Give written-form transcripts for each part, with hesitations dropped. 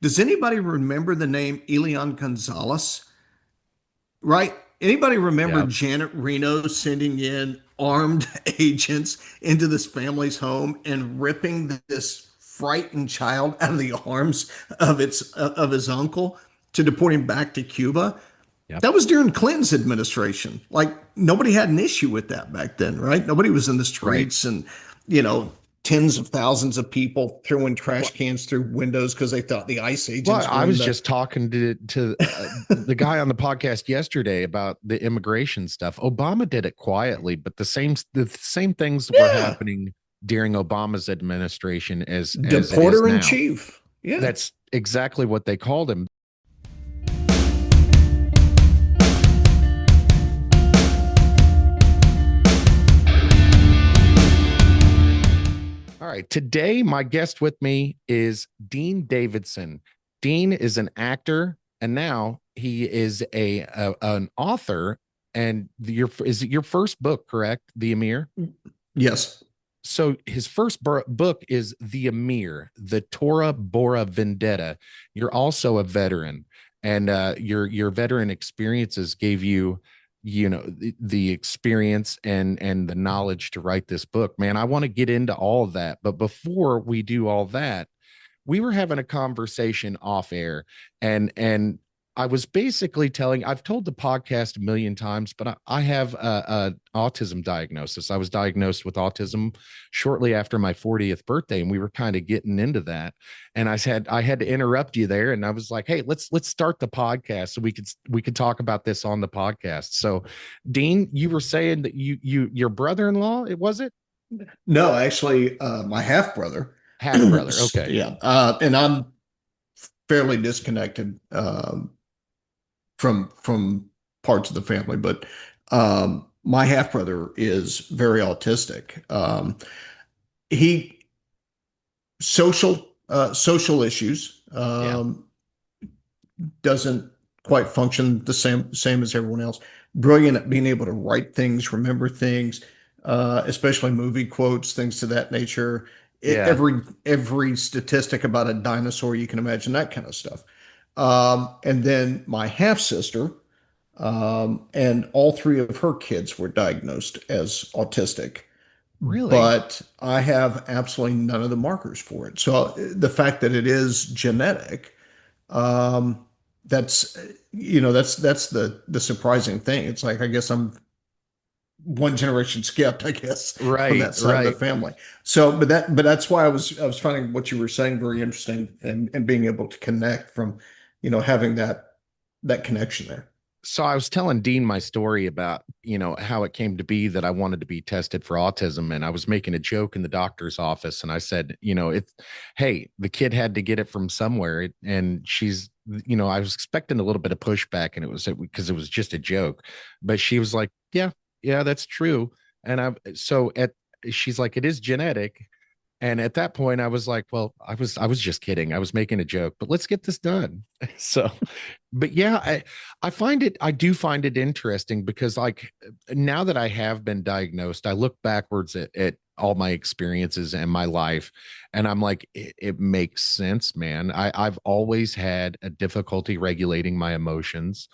Does anybody remember the name Elian Gonzalez? Right? Anybody remember Yeah. Janet Reno sending in armed agents into this family's home and ripping this frightened child out of the arms of his uncle to deport him back to Cuba? Yep. That was during Clinton's administration. Like nobody had an issue with that back then, right? Nobody was in the Right. streets and, you know, tens of thousands of people throwing trash Well, cans through windows because they thought the ICE well, agents were I in was the. just talking to the guy on the podcast yesterday about the immigration stuff. Obama did it quietly, but the same things were Yeah. happening during Obama's administration as it is Deporter in now. chief. Yeah. That's exactly what they called him. All right. Today, my guest with me is Dean Davidson. Dean is an actor, and now he is an author. And is it your first book, correct? The Amir. Yes. So his first book is The Amir, the Tora Bora Vendetta. You're also a veteran, and your veteran experiences gave you, the experience and the knowledge to write this book. Man, I want to get into all of that, but before we do all that, we were having a conversation off air, and I was basically telling, I've told the podcast a million times, but I have a autism diagnosis. I was diagnosed with autism shortly after my 40th birthday, and we were kind of getting into that. And I had to interrupt you there, and I was like, "Hey, let's start the podcast so we could talk about this on the podcast." So, Dean, you were saying that your brother-in-law, it was it No, actually, my half brother. half brother? Okay, Yeah. And I'm fairly disconnected from parts of the family, but my half brother is very autistic. He social issues. yeah, Doesn't quite function the same as everyone else. Brilliant at being able to write things, remember things, especially movie quotes, things to that nature. yeah, Every statistic about a dinosaur you can imagine, that kind of stuff. And then my half sister, and all three of her kids were diagnosed as autistic, really, but I have absolutely none of the markers for it. So the fact that it is genetic, um, that's that's the surprising thing. It's like I guess I'm one generation skipped, I guess, on right, that side of the right. family. So, but that's why I was finding what you were saying very interesting, and being able to connect from, having that connection there. So I was telling Dean my story about, how it came to be that I wanted to be tested for autism. And I was making a joke in the doctor's office. And I said, hey, the kid had to get it from somewhere. And I was expecting a little bit of pushback, and it was because it was just a joke. But she was like, yeah, yeah, that's true. She's like, it is genetic. And at that point, I was like, well, I was just kidding. I was making a joke, but let's get this done. So, but yeah, I do find it interesting because like now that I have been diagnosed, I look backwards at all my experiences and my life, and I'm like, it makes sense, man. I've always had a difficulty regulating my emotions.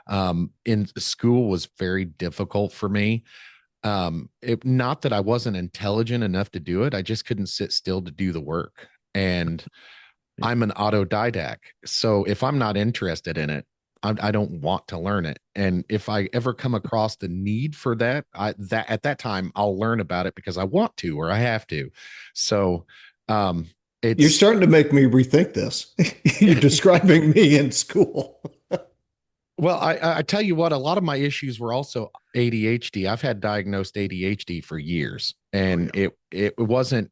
In school was very difficult for me. Not that I wasn't intelligent enough to do it, I just couldn't sit still to do the work. And I'm an autodidact, so if I'm not interested in it, I don't want to learn it. And if I ever come across the need for that, that at that time I'll learn about it because I want to or I have to. So um You're it's starting to make me rethink this. You're describing me in school. well, I tell you what, a lot of my issues were also ADHD. I've had diagnosed ADHD for years, Oh and yeah. it wasn't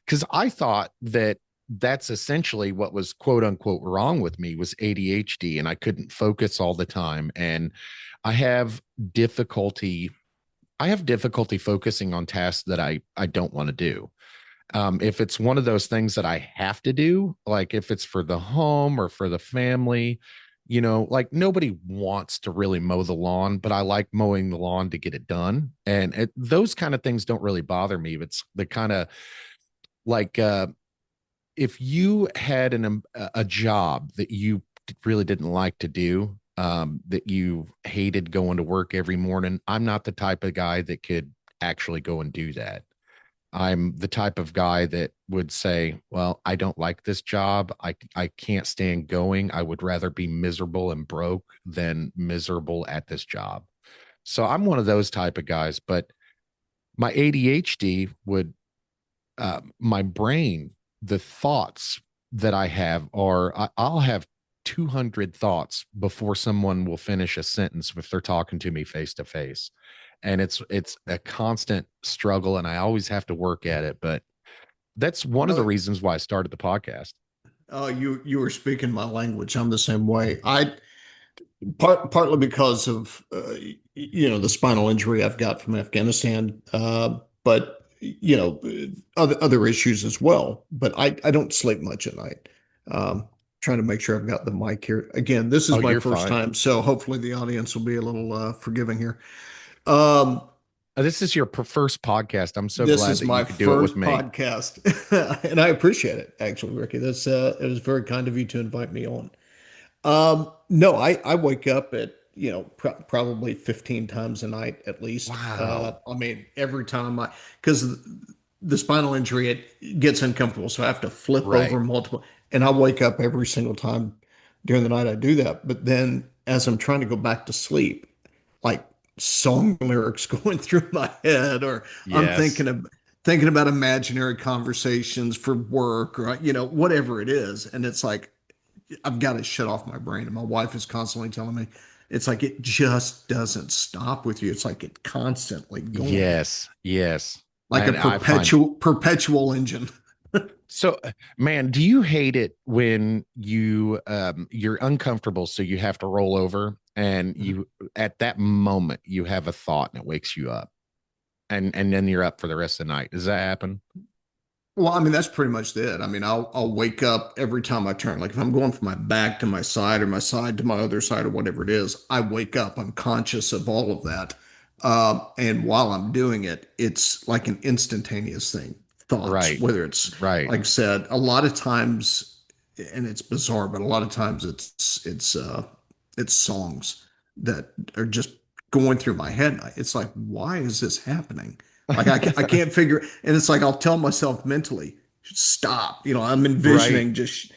because I thought that that's essentially what was quote unquote wrong with me was ADHD, and I couldn't focus all the time, and I have difficulty. I have difficulty focusing on tasks that I don't want to do. If it's one of those things that I have to do, like if it's for the home or for the family, like nobody wants to really mow the lawn, but I like mowing the lawn to get it done. And those kind of things don't really bother me. It's the kind of like if you had a job that you really didn't like to do, that you hated going to work every morning, I'm not the type of guy that could actually go and do that. I'm the type of guy that would say, well, I don't like this job. I can't stand going. I would rather be miserable and broke than miserable at this job. So I'm one of those type of guys, but my ADHD would, my brain, the thoughts that I have are, I'll have 200 thoughts before someone will finish a sentence if they're talking to me face to face. And it's a constant struggle, and I always have to work at it. But that's one of the No, reasons why I started the podcast. you were speaking my language. I'm the same way. Partly because of the spinal injury I've got from Afghanistan, but other issues as well. But I don't sleep much at night. Trying to make sure I've got the mic here. Again, this Oh, is my you're first fine. time, so hopefully the audience will be a little forgiving here. Um, This is your first podcast. I'm so this glad is that you my could do it with first me. podcast, and I appreciate it, actually, Ricky. It was very kind of you to invite me on. No, I wake up at, probably 15 times a night at least. Wow. I mean, every time because the spinal injury, it gets uncomfortable. So I have to flip over Right. multiple, and I wake up every single time during the night I do that. But then as I'm trying to go back to sleep, like song lyrics going through my head, or I'm Yes. thinking about imaginary conversations for work, or, whatever it is. And it's like, I've got to shut off my brain. And my wife is constantly telling me, it's like it just doesn't stop with you. It's like it constantly going, Yes. Yes. like a And I find perpetual engine. so, man, do you hate it when you're uncomfortable, so you have to roll over, and you at that moment you have a thought and it wakes you up, and then you're up for the rest of the night? Does that happen? Well, I mean, that's pretty much it. I mean, I'll wake up every time I turn. Like if I'm going from my back to my side, or my side to my other side, or whatever it is, I wake up. I'm conscious of all of that. And while I'm doing it, it's like an instantaneous thing. Thoughts, Right. whether it's, Right. like I said, a lot of times, and it's bizarre, but a lot of times it's songs that are just going through my head. It's like, why is this happening? Like I can't figure, and it's like I'll tell myself mentally, stop. I'm Right. envisioning just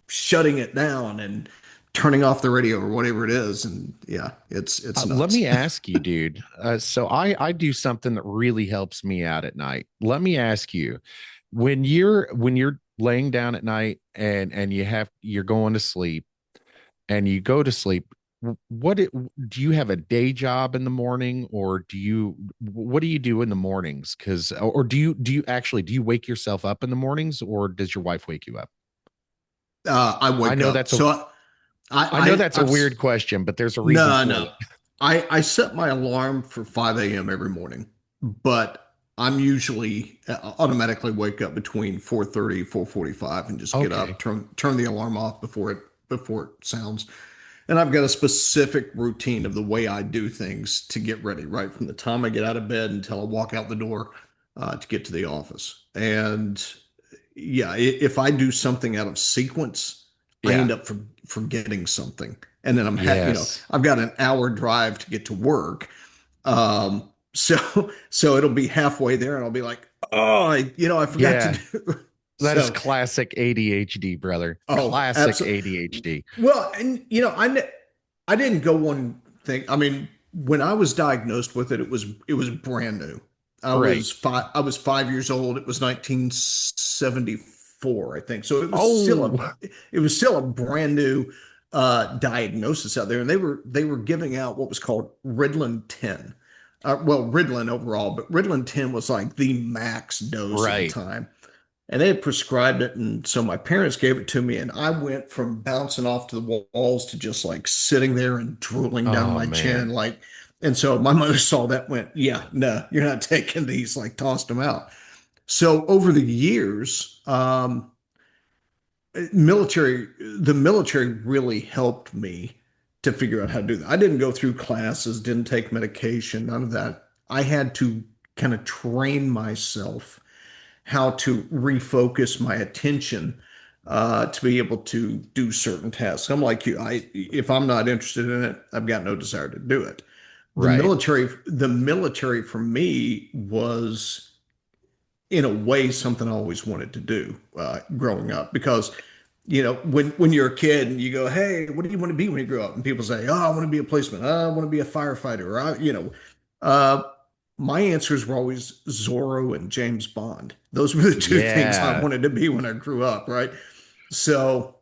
shutting it down and turning off the radio or whatever it is, and yeah, it's Let me nuts. ask you, dude. So I do something that really helps me out at night. Let me ask you, when you're laying down at night, and you're going to sleep, and you go to sleep, do you have a day job in the morning, or what do you do in the mornings? Because or do you wake yourself up in the mornings, or does your wife wake you up? I I wake know up, that's a so I know I that's a I've weird question, but there's a reason no, for no. it. I set my alarm for 5 a.m. every morning, but I'm usually automatically wake up between 4:30, 4:45, and just get up, Okay. turn the alarm off before it sounds. And I've got a specific routine of the way I do things to get ready, right from the time I get out of bed until I walk out the door to get to the office. And yeah, if I do something out of sequence, I Yeah. end up forgetting something, and then Yes. I've got an hour drive to get to work. So it'll be halfway there, and I'll be like, oh, I forgot to Yeah. do. That is So, classic ADHD, brother. oh, Classic absolutely. ADHD. Well, and I didn't go one thing. I mean, when I was diagnosed with it, it was brand new. Right. I was 5 years old. It was 1974, I think. So Oh, it was still a brand new diagnosis out there, and they were giving out what was called Ritalin 10. Well, Ritalin overall, but Ritalin 10 was like the max dose at the right. time, and they had prescribed it, and so my parents gave it to me, and I went from bouncing off to the walls to just like sitting there and drooling down Oh my chin, man. like. And so my mother saw that, went, yeah, no, you're not taking these, like tossed them out. So over the years, the military really helped me to figure out how to do that. I didn't go through classes, didn't take medication, none of that. I had to kind of train myself how to refocus my attention to be able to do certain tasks. I'm like you. If I'm not interested in it, I've got no desire to do it. Right. The military for me was in a way something I always wanted to do growing up because when you're a kid and you go, hey, what do you want to be when you grow up? And people say, oh, I want to be a policeman. Oh, I want to be a firefighter. Or, uh, my answers were always Zorro and James Bond. Those were the two things I Yeah. wanted to be when I grew up, right? So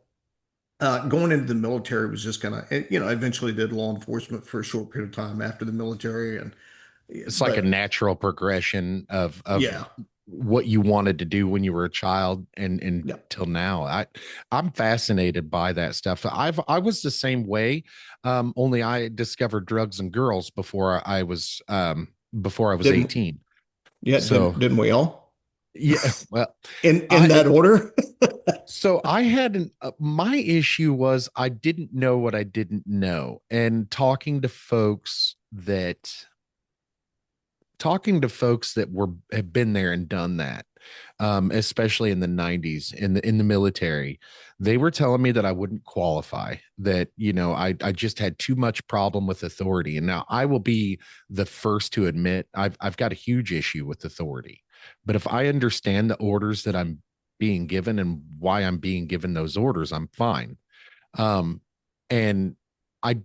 going into the military was just kind of, I eventually did law enforcement for a short period of time after the military. It's like a But natural progression of yeah, what you wanted to do when you were a child and yeah. till now. I'm fascinated by that stuff. I was the same way. Only I discovered drugs and girls before I was Didn't, 18. yeah, So didn't we all? yeah, well, In I that order? so I had my issue was I didn't know what I didn't know, and talking to folks that were have been there and done that, especially in the 90s in the military, they were telling me that I wouldn't qualify, that I just had too much problem with authority. And now I will be the first to admit I've got a huge issue with authority. But if I understand the orders that I'm being given and why I'm being given those orders, I'm fine. Um, and I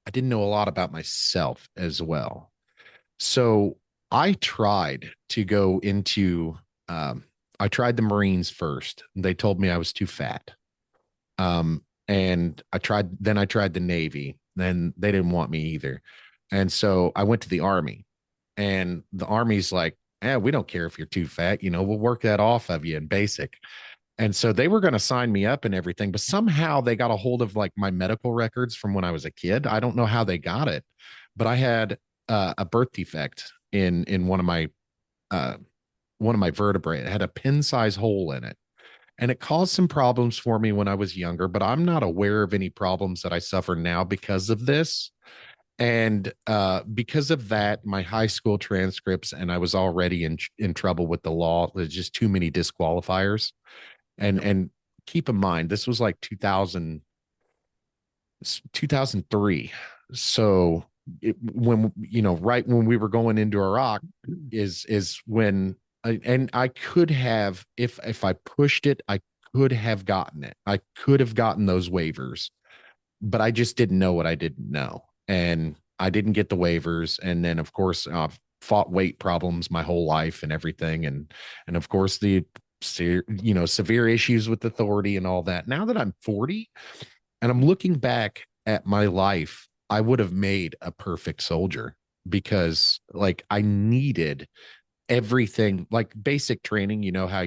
I didn't know a lot about myself as well. So I tried to go into, I tried the Marines first. They told me I was too fat. And then I tried the Navy. Then they didn't want me either. And so I went to the Army, and the Army's like, we don't care if you're too fat. We'll work that off of you in basic. And so they were going to sign me up and everything, but somehow they got a hold of like my medical records from when I was a kid. I don't know how they got it, but I had a birth defect in uh, one of my vertebrae. It had a pin size hole in it, and it caused some problems for me when I was younger. But I'm not aware of any problems that I suffer now because of this. And because of that, my high school transcripts, and I was already in trouble with the law. There's just too many disqualifiers. And keep in mind, this was like 2003. So when right when we were going into Iraq is when and I could have, if I pushed it, I could have gotten it. I could have gotten those waivers, but I just didn't know what I didn't know, and I didn't get the waivers. And then of course I've fought weight problems my whole life and everything, and of course the severe issues with authority and all that. Now that I'm 40 and I'm looking back at my life, I would have made a perfect soldier, because like I needed everything, like basic training. You know how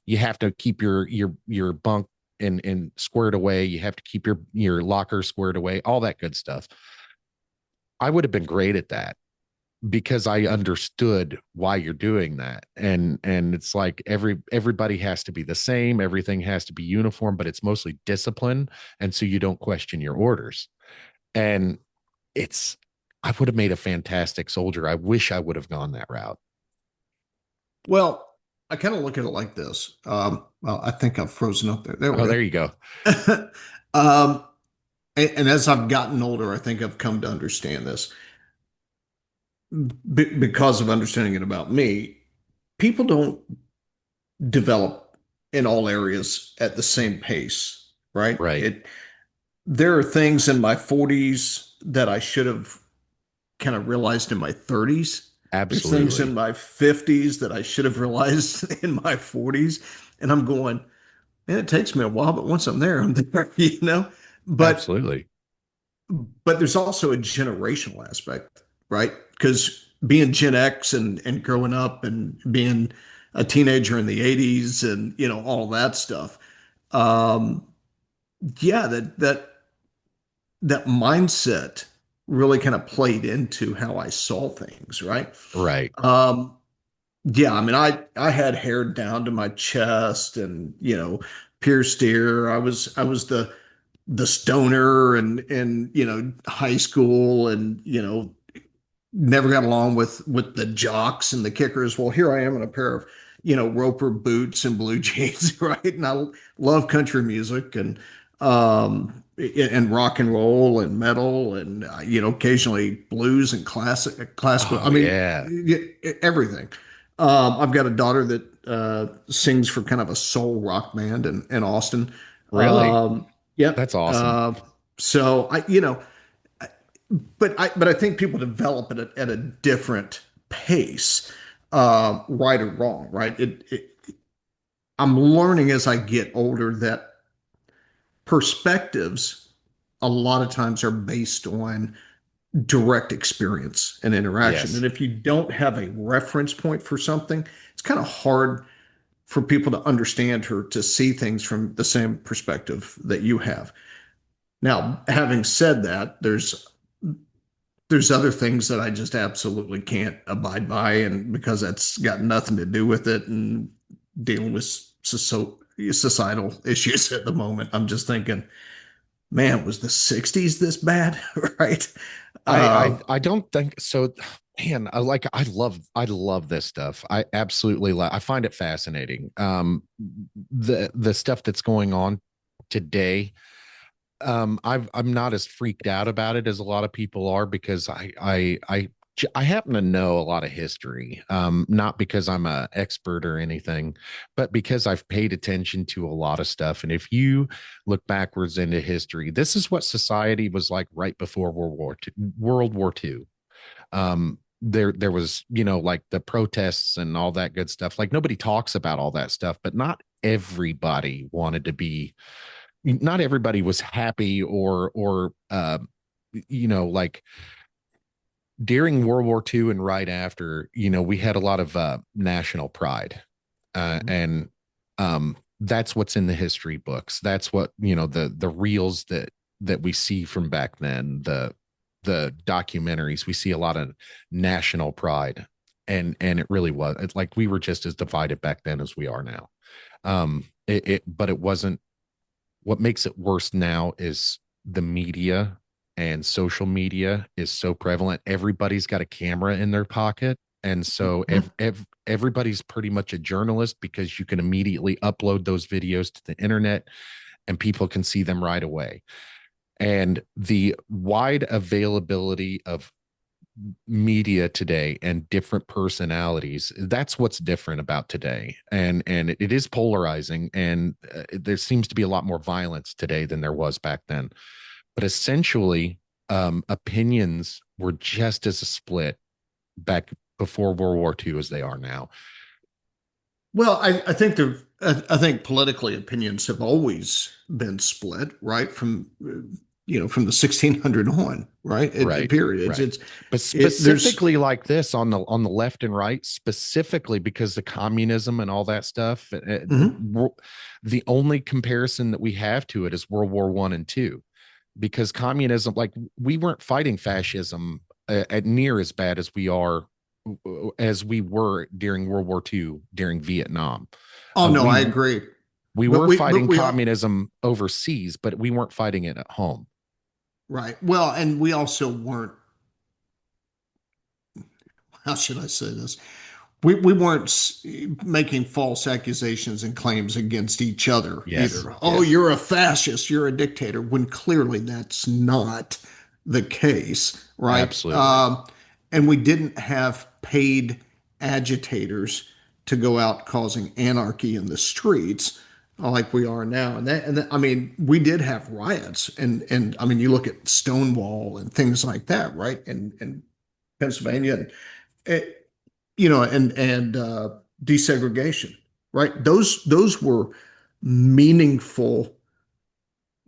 you have to keep your bunk and squared away. You have to keep your locker squared away, all that good stuff. I would have been great at that because I understood why you're doing that. And it's like everybody has to be the same, everything has to be uniform, but it's mostly discipline. And so you don't question your orders. And it's I would have made a fantastic soldier. I wish I would have gone that route. Well, I kind of look at it like this. Well, I think I've frozen up there. There we Oh, there go. you go. um, and as I've gotten older, I think I've come to understand this because of understanding it about me. People don't develop in all areas at the same pace, right? Right. There are things in my 40s that I should have kind of realized in my 30s. There's things in Absolutely. my 50s that I should have realized in my 40s. And I'm going, man, it takes me a while, but once I'm there, I'm there, you know? But Absolutely. but there's also a generational aspect, right? Because being Gen X and growing up and being a teenager in the 80s and all that stuff. Um, yeah, that mindset really kind of played into how I saw things, right? Right. Um, yeah, I mean, I had hair down to my chest and pierced ear. I was the stoner and high school and never got along with the jocks and the kickers. Well, here I am in a pair of Roper boots and blue jeans, right? And I love country music and rock and roll and metal and occasionally blues and classical. Oh I mean, yeah. everything. I've got a daughter that sings for kind of a soul rock band in Austin. Really? Yep. That's awesome. So but I think people develop at a different pace, right or wrong, right? I'm learning as I get older that perspectives a lot of times are based on direct experience and interaction. Yes. And if you don't have a reference point for something, it's kind of hard for people to understand or to see things from the same perspective that you have. Now, having said that, there's other things that I just absolutely can't abide by, and because that's got nothing to do with it and dealing with societal issues at the moment, I'm just thinking, man, was the '60s this bad? Right? I don't think so. Man, I love this stuff. I absolutely love. I find it fascinating. The stuff that's going on today. I'm not as freaked out about it as a lot of people are because I happen to know a lot of history. Not because I'm an expert or anything, but because I've paid attention to a lot of stuff. And if you look backwards into history, this is what society was like right before World War II. There was, like the protests and all that good stuff. Like nobody talks about all that stuff, but not everybody was happy or like during World War II and right after, we had a lot of national pride. And that's what's in the history books. That's what, the reels that we see from back then, the documentaries, we see a lot of national pride. And it really was, it's like we were just as divided back then as we are now. But it wasn't. What makes it worse now is the media and social media is so prevalent. Everybody's got a camera in their pocket. And so everybody's pretty much a journalist because you can immediately upload those videos to the internet and people can see them right away. And the wide availability of media today and different personalities, that's what's different about today. And it is polarizing, and there seems to be a lot more violence today than there was back then. But essentially, opinions were just as a split back before World War II as they are now. Well, I think politically opinions have always been split, right? From the 1600 on, right? Right, Period. right. But There's specifically like this on the left and right, specifically because the communism and all that stuff, Mhm. the only comparison that we have to it is World War I and two, because communism, like we weren't fighting fascism at near as bad as we were during World War II during Vietnam. Oh no, We I agree. we But were but fighting we all communism overseas, but we weren't fighting it at home. right. Well, and we also weren't, how should I say this? We weren't making false accusations and claims against each other Yes, either. Oh, yes, you're a fascist, you're a dictator, when clearly that's not the case, right? absolutely. And we didn't have paid agitators to go out causing anarchy in the streets like we are now. I mean, we did have riots, and I mean, you look at Stonewall and things like that, right? In Pennsylvania, and and desegregation, right? Those were meaningful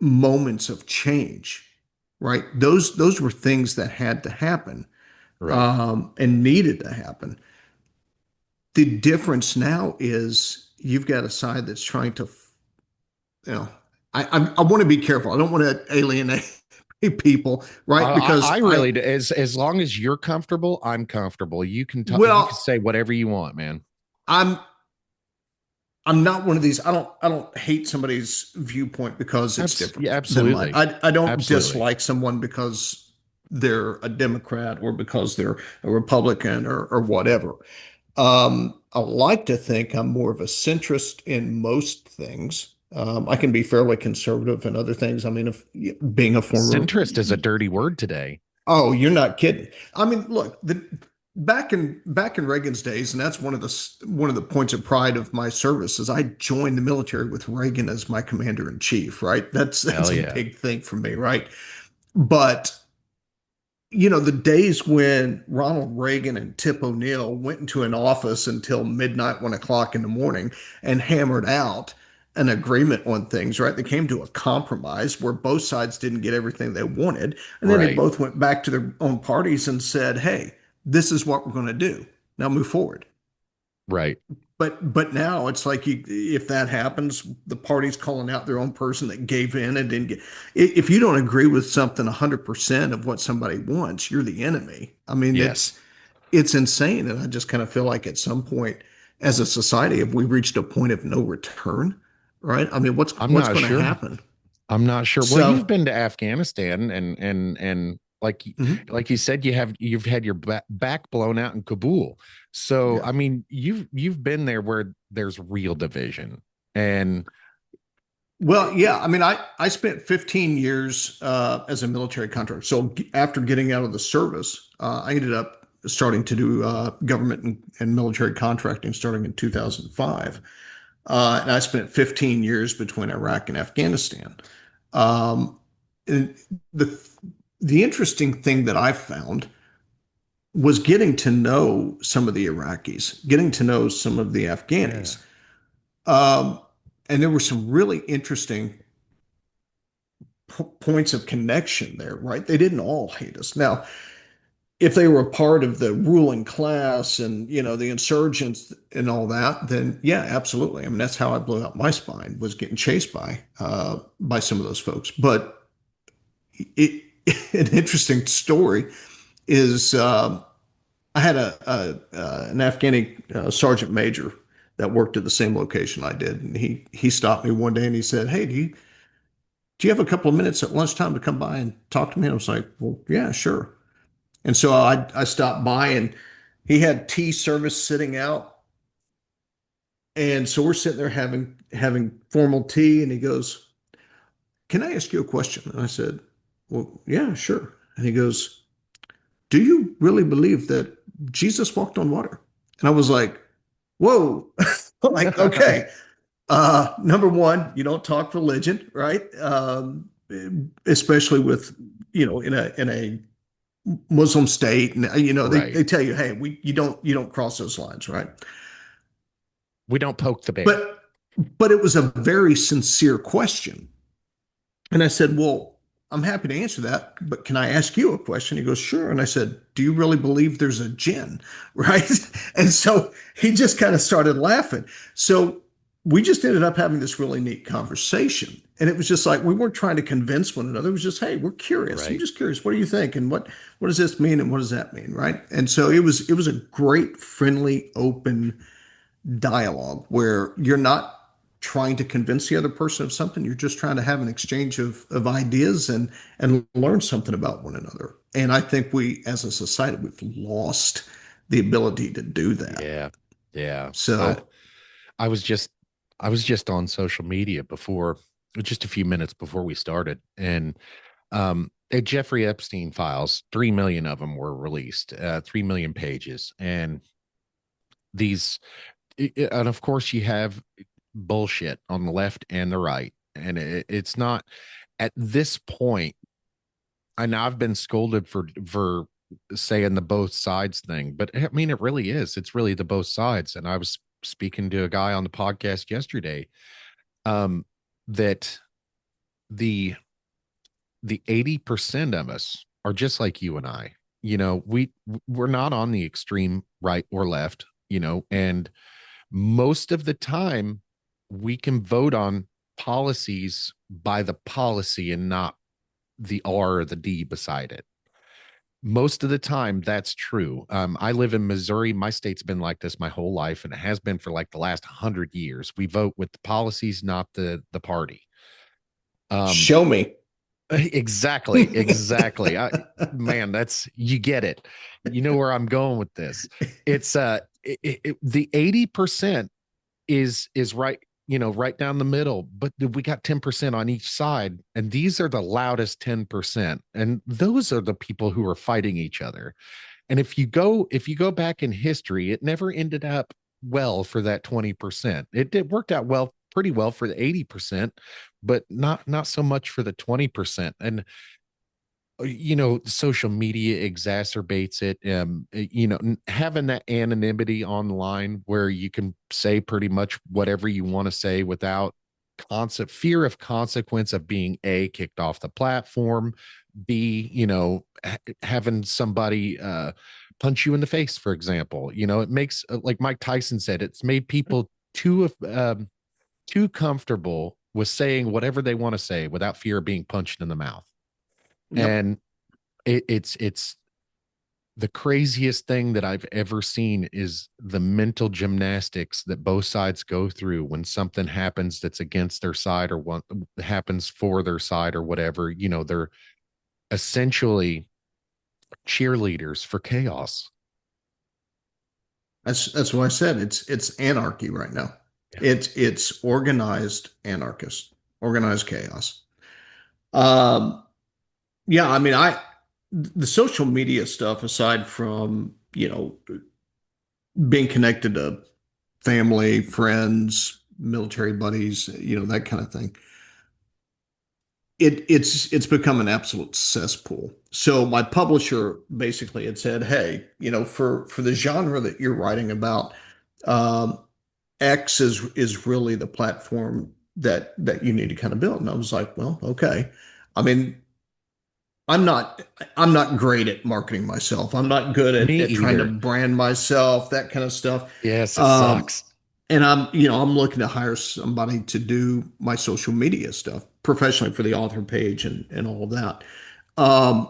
moments of change, right? Those were things that had to happen, Right. and needed to happen. The difference now is you've got a side that's trying to, you know, I want to be careful. I don't want to alienate people, right? I Because really do. As long as you're comfortable, I'm comfortable. You can well, say whatever you want, man. I'm I'm not one of these. I don't hate somebody's viewpoint because it's different Yeah, than mine. absolutely. I don't Absolutely. dislike someone because they're a Democrat or because they're a Republican or whatever. I like to think I'm more of a centrist in most things. I can be fairly conservative in other things. I mean, if being a former, Centrist is a dirty word today. oh, you're not kidding. I mean, look, back in Reagan's days, and that's one of the points of pride of my service is I joined the military with Reagan as my commander in chief, right? That's Hell a yeah. big thing for me, right? But the days when Ronald Reagan and Tip O'Neill went into an office until midnight, 1 o'clock in the morning, and hammered out an agreement on things, right? They came to a compromise where both sides didn't get everything they wanted. And then they Right. both went back to their own parties and said, hey, this is what we're going to do. Now move forward. Right. But now it's like if that happens, the party's calling out their own person that gave in and didn't get. If you don't agree with something 100% of what somebody wants, you're the enemy. I mean, Yes. it's insane, and I just kind of feel like at some point, as a society, have we reached a point of no return? Right? I mean, what's I'm what's not going to sure. happen? I'm not sure. Well, you've So, been to Afghanistan and mhm, like you said, you've had your back blown out in Kabul. So yeah. I mean, you've been there where there's real division. And Well, yeah. I mean, I spent 15 years as a military contractor. So after getting out of the service, I ended up starting to do government and military contracting starting in 2005. And I spent 15 years between Iraq and Afghanistan. Um, and the interesting thing that I found was getting to know some of the Iraqis, getting to know some of the yeah, Afghanis. Um, and there were some really interesting points of connection there, right? They didn't all hate us. Now, if they were a part of the ruling class and the insurgents and all that, then yeah, absolutely. I mean, that's how I blew out my spine was getting chased by some of those folks. But it, an interesting story is I had an Afghani sergeant major that worked at the same location I did, and he stopped me one day and he said, "Hey, do you have a couple of minutes at lunchtime to come by and talk to me?" And I was like, "Well, yeah, sure." And so I stopped by and he had tea service sitting out. And so we're sitting there having formal tea. And he goes, "Can I ask you a question?" And I said, "Well, yeah, sure." And he goes, "Do you really believe that Jesus walked on water?" And I was like, "Whoa." Like, okay. Number one, you don't talk religion, right? Especially with, in a Muslim state, and right. they tell you, hey, you don't cross those lines, right? We don't poke the bear. But but it was a very sincere question, and I said, well, I'm happy to answer that, but can I ask you a question? He goes, sure. And I said, do you really believe there's a jinn, right? And so he just kind of started laughing. So we just ended up having this really neat conversation. And it was just like we weren't trying to convince one another. It was just, hey, we're curious. I'm Right. just curious. What do you think? And what does this mean? And what does that mean? Right. And so it was a great, friendly, open dialogue where you're not trying to convince the other person of something. You're just trying to have an exchange of ideas and learn something about one another. And I think we, as a society, we've lost the ability to do that. Yeah. Yeah. So, I was just I was just on social media before, just a few minutes before we started, and the Jeffrey Epstein files, 3 million of them were released, 3 million pages, and these, and of course you have bullshit on the left and the right, and it's not at this point. I know I've been scolded for saying the both sides thing, but I mean, it really is. It's really the both sides. And I was speaking to a guy on the podcast yesterday, um, that the 80% of us are just like you and I. We're not on the extreme right or left, and most of the time we can vote on policies by the policy and not the R or the D beside it. Most of the time, that's true. I live in Missouri. My state's been like this my whole life, and it has been for like the last 100 years. We vote with the policies, not the party. Um, show me. exactly. Man, that's, you get it. You know where I'm going with this. It's the 80% is right, right down the middle, but we got 10% on each side, and these are the loudest 10%, and those are the people who are fighting each other. And if you go back in history, it never ended up well for that 20%. It did worked out well, pretty well for the 80%, but not so much for the 20%. And social media exacerbates it. Having that anonymity online where you can say pretty much whatever you want to say without concept fear of consequence of being a kicked off the platform, b having somebody punch you in the face, for example. It makes, like Mike Tyson said, it's made people too comfortable with saying whatever they want to say without fear of being punched in the mouth. Yep. And it's the craziest thing that I've ever seen is the mental gymnastics that both sides go through when something happens that's against their side or what happens for their side or whatever. They're essentially cheerleaders for chaos. That's what I said. It's anarchy right now. Yeah. It's organized anarchist, organized chaos. Um, yeah, I mean, the social media stuff, aside from, being connected to family, friends, military buddies, that kind of thing. It's become an absolute cesspool. So my publisher basically had said, "Hey, for the genre that you're writing about, um, X is really the platform that you need to kind of build." And I was like, "Well, okay." I mean, I'm not I'm not great at marketing myself. I'm not good Me at trying to either. brand myself, that kind of stuff. Yes, it Um, sucks. and I'm looking to hire somebody to do my social media stuff professionally for the author page and all of that. Um,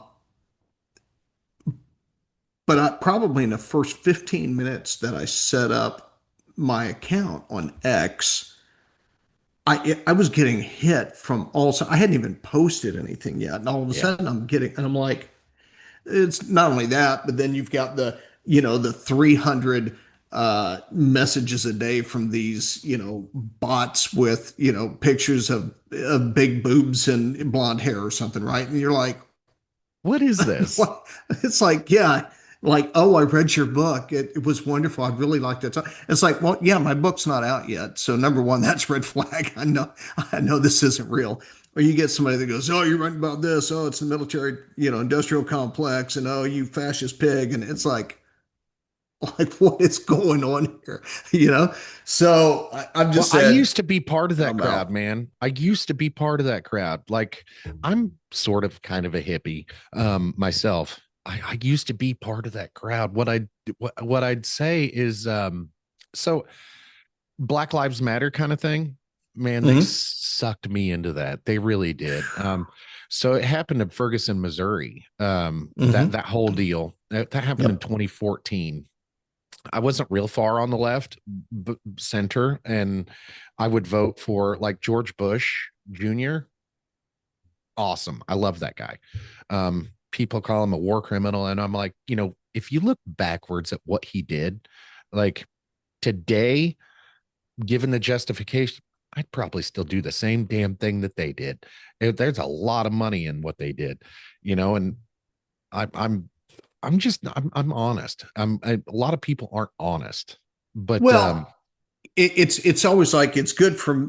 but probably in the first 15 minutes that I set up my account on X, I was getting hit from all sides. I hadn't even posted anything yet, and all of a Yeah. sudden I'm like, it's not only that, but then you've got the 300 messages a day from these, bots with, pictures of big boobs and blonde hair or something, right? And you're like, What is this? what? It's like, yeah, like, oh, I read your book. It was wonderful. I'd really like to talk. It's like, well, yeah, my book's not out yet. So number one, that's red flag. I know this isn't real. Or you get somebody that goes, oh, you're writing about this. Oh, it's the military, industrial complex, and oh, you fascist pig. And it's like what is going on here? You know? So I've Well, just I said, used to be part of that I'm crowd, out. man. I used to be part of that crowd. Like, I'm sort of kind of a hippie myself. I used to be part of that crowd. What I'd say is so Black Lives Matter kind of thing, man, they Hmm. sucked me into that. They really did. So it happened in Ferguson, Missouri. That Hmm. that whole deal. That happened in Yep. 2014. I wasn't real far on the left, center, and I would vote for like George Bush Jr. Awesome. I love that guy. People call him a war criminal. And I'm like, if you look backwards at what he did, like today, given the justification, I'd probably still do the same damn thing that they did. There's a lot of money in what they did, and I, I'm I'm honest. A lot of people aren't honest, but Well, it's always like it's good for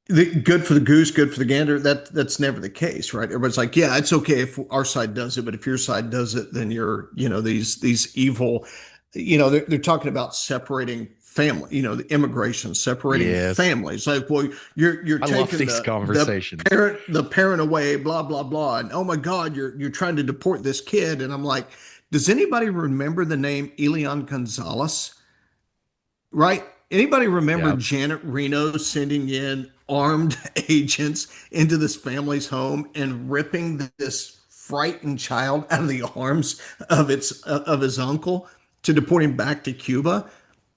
good for the goose, good for the gander. That's never the case, right? Everybody's like, yeah, it's okay if our side does it, but if your side does it, then you're, these evil, they're talking about separating family, the immigration, separating yes, families. Like, well, you're I love taking these the conversations. parent away, blah blah blah, and oh my God, you're trying to deport this kid, and I'm like, does anybody remember the name Elian Gonzalez? Right? Anybody remember Yeah, Janet Reno sending in armed agents into this family's home and ripping this frightened child out of the arms of his uncle to deport him back to Cuba?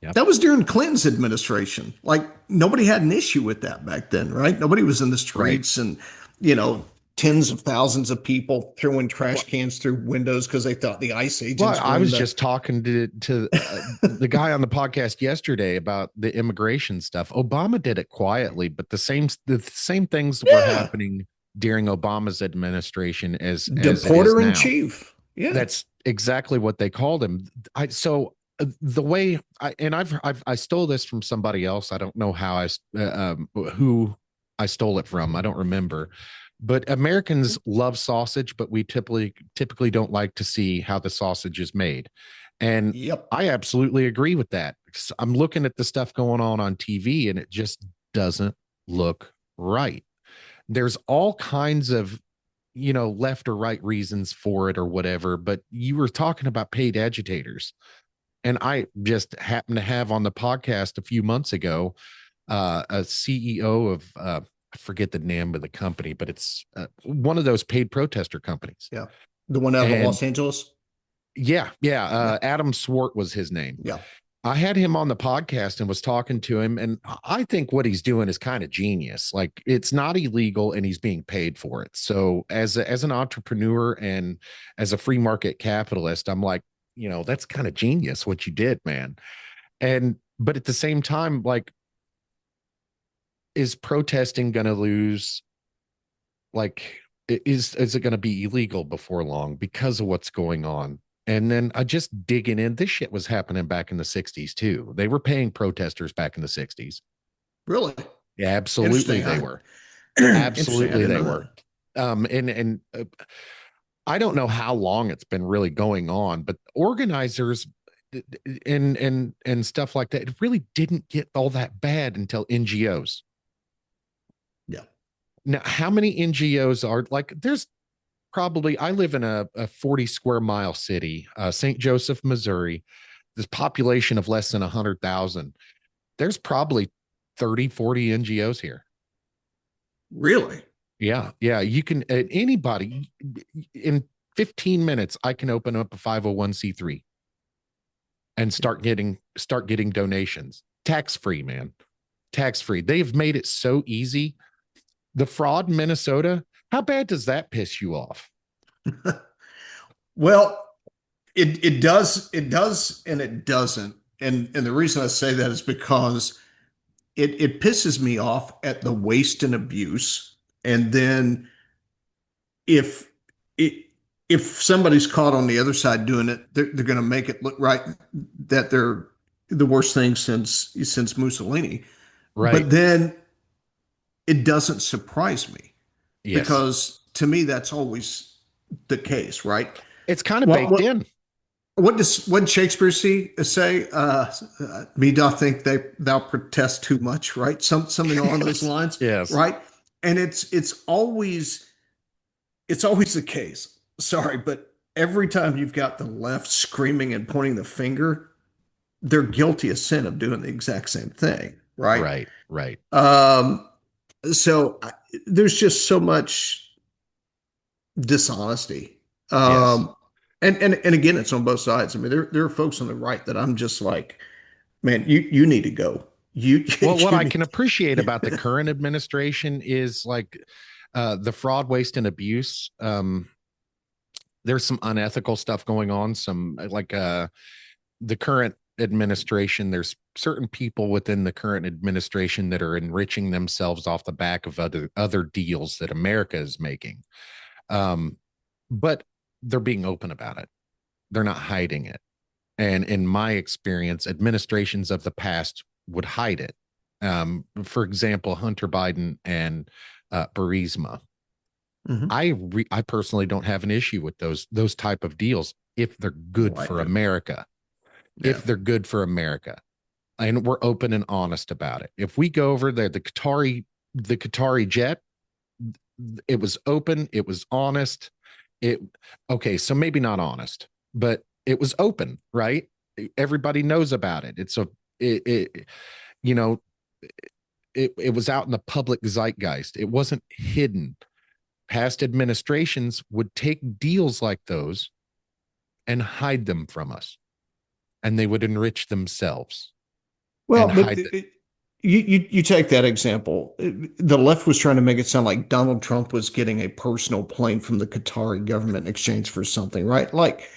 yeah, That was during Clinton's administration. Like nobody had an issue with that back then, right? Nobody was in the right. streets and, you know. tens of thousands of people throwing trash cans through windows because they thought the ICE Well, agents were I in was the. just talking to the guy on the podcast yesterday about the immigration stuff. Obama did it quietly, but the same things were Yeah, happening during Obama's administration as it is deporter in now. chief. Yeah. That's exactly what they called him. The way I stole this from somebody else. I don't know how who I stole it from. I don't remember. But Americans love sausage, but we typically don't like to see how the sausage is made. And Yep. I absolutely agree with that. I'm looking at the stuff going on TV and it just doesn't look right. There's all kinds of left or right reasons for it or whatever, but you were talking about paid agitators. And I just happened to have on the podcast a few months ago a CEO of I forget the name of the company, but it's one of those paid protester companies. Yeah. The one out of And Los Angeles. yeah, Yeah. Adam Swart was his name. Yeah. I had him on the podcast and was talking to him, and I think what he's doing is kind of genius. Like, it's not illegal, and he's being paid for it. So, as an entrepreneur and as a free market capitalist, I'm like, that's kind of genius what you did, man. And but at the same time, like, is protesting going to lose? Like, is it going to be illegal before long because of what's going on? And then I just digging in, this shit was happening back in the 60s too. They were paying protesters back in the 60s. Really Yeah, absolutely interesting. they were. Interesting. I Absolutely didn't they know were. that. And I don't know how long it's been really going on, but organizers and stuff like that, it really didn't get all that bad until NGOs. Yeah. Now, how many NGOs are like, there's probably, I live in a 40 square mile city, St. Joseph, Missouri. This population of less than 100,000. There's probably 30, 40 NGOs here. Really? Yeah. Yeah. You can, anybody in 15 minutes, I can open up a 501c3 and start getting donations. Tax free, man. Tax free. They've made it so easy. The fraud in Minnesota, how bad does that piss you off? Well, it does, and it doesn't. And the reason I say that is because it pisses me off at the waste and abuse. And then if it if somebody's caught on the other side doing it, they're going to make it look right that they're the worst thing since Mussolini. Right. But then it doesn't surprise me Yes. because to me that's always the case, right? It's kind of What baked what in. what did Shakespeare say? Me doth think thou protest too much, right? Something along those Yes. lines, Yes. right? And it's always the case. Sorry, but every time you've got the left screaming and pointing the finger, they're guilty of sin of doing the exact same thing, right? Right. Right. Um, so there's just so much dishonesty. Yes. And again, it's on both sides. I mean, there are folks on the right that I'm just like, man, you need to go. You Well, what you I can need. appreciate about the current administration is like the fraud, waste, and abuse. There's some unethical stuff going on. Some like the current administration. There's certain people within the current administration that are enriching themselves off the back of other deals that America is making. Um, but they're being open about it. They're not hiding it. And in my experience, administrations of the past would hide it. For example, Hunter Biden and Burisma. Mhm. I personally don't have an issue with those type of deals if they're Oh, good I for do. America. Yeah. If they're good for America, and we're open and honest about it. If we go over there, the Qatari jet, it was open, it was honest. It okay, so maybe not honest, but it was open, right? Everybody knows about it. It you know it was out in the public zeitgeist. It wasn't hidden. Past administrations would take deals like those and hide them from us, and they would enrich themselves Well, and but hide it. you take that example. The left was trying to make it sound like Donald Trump was getting a personal plane from the Qatari government in exchange for something, right? Like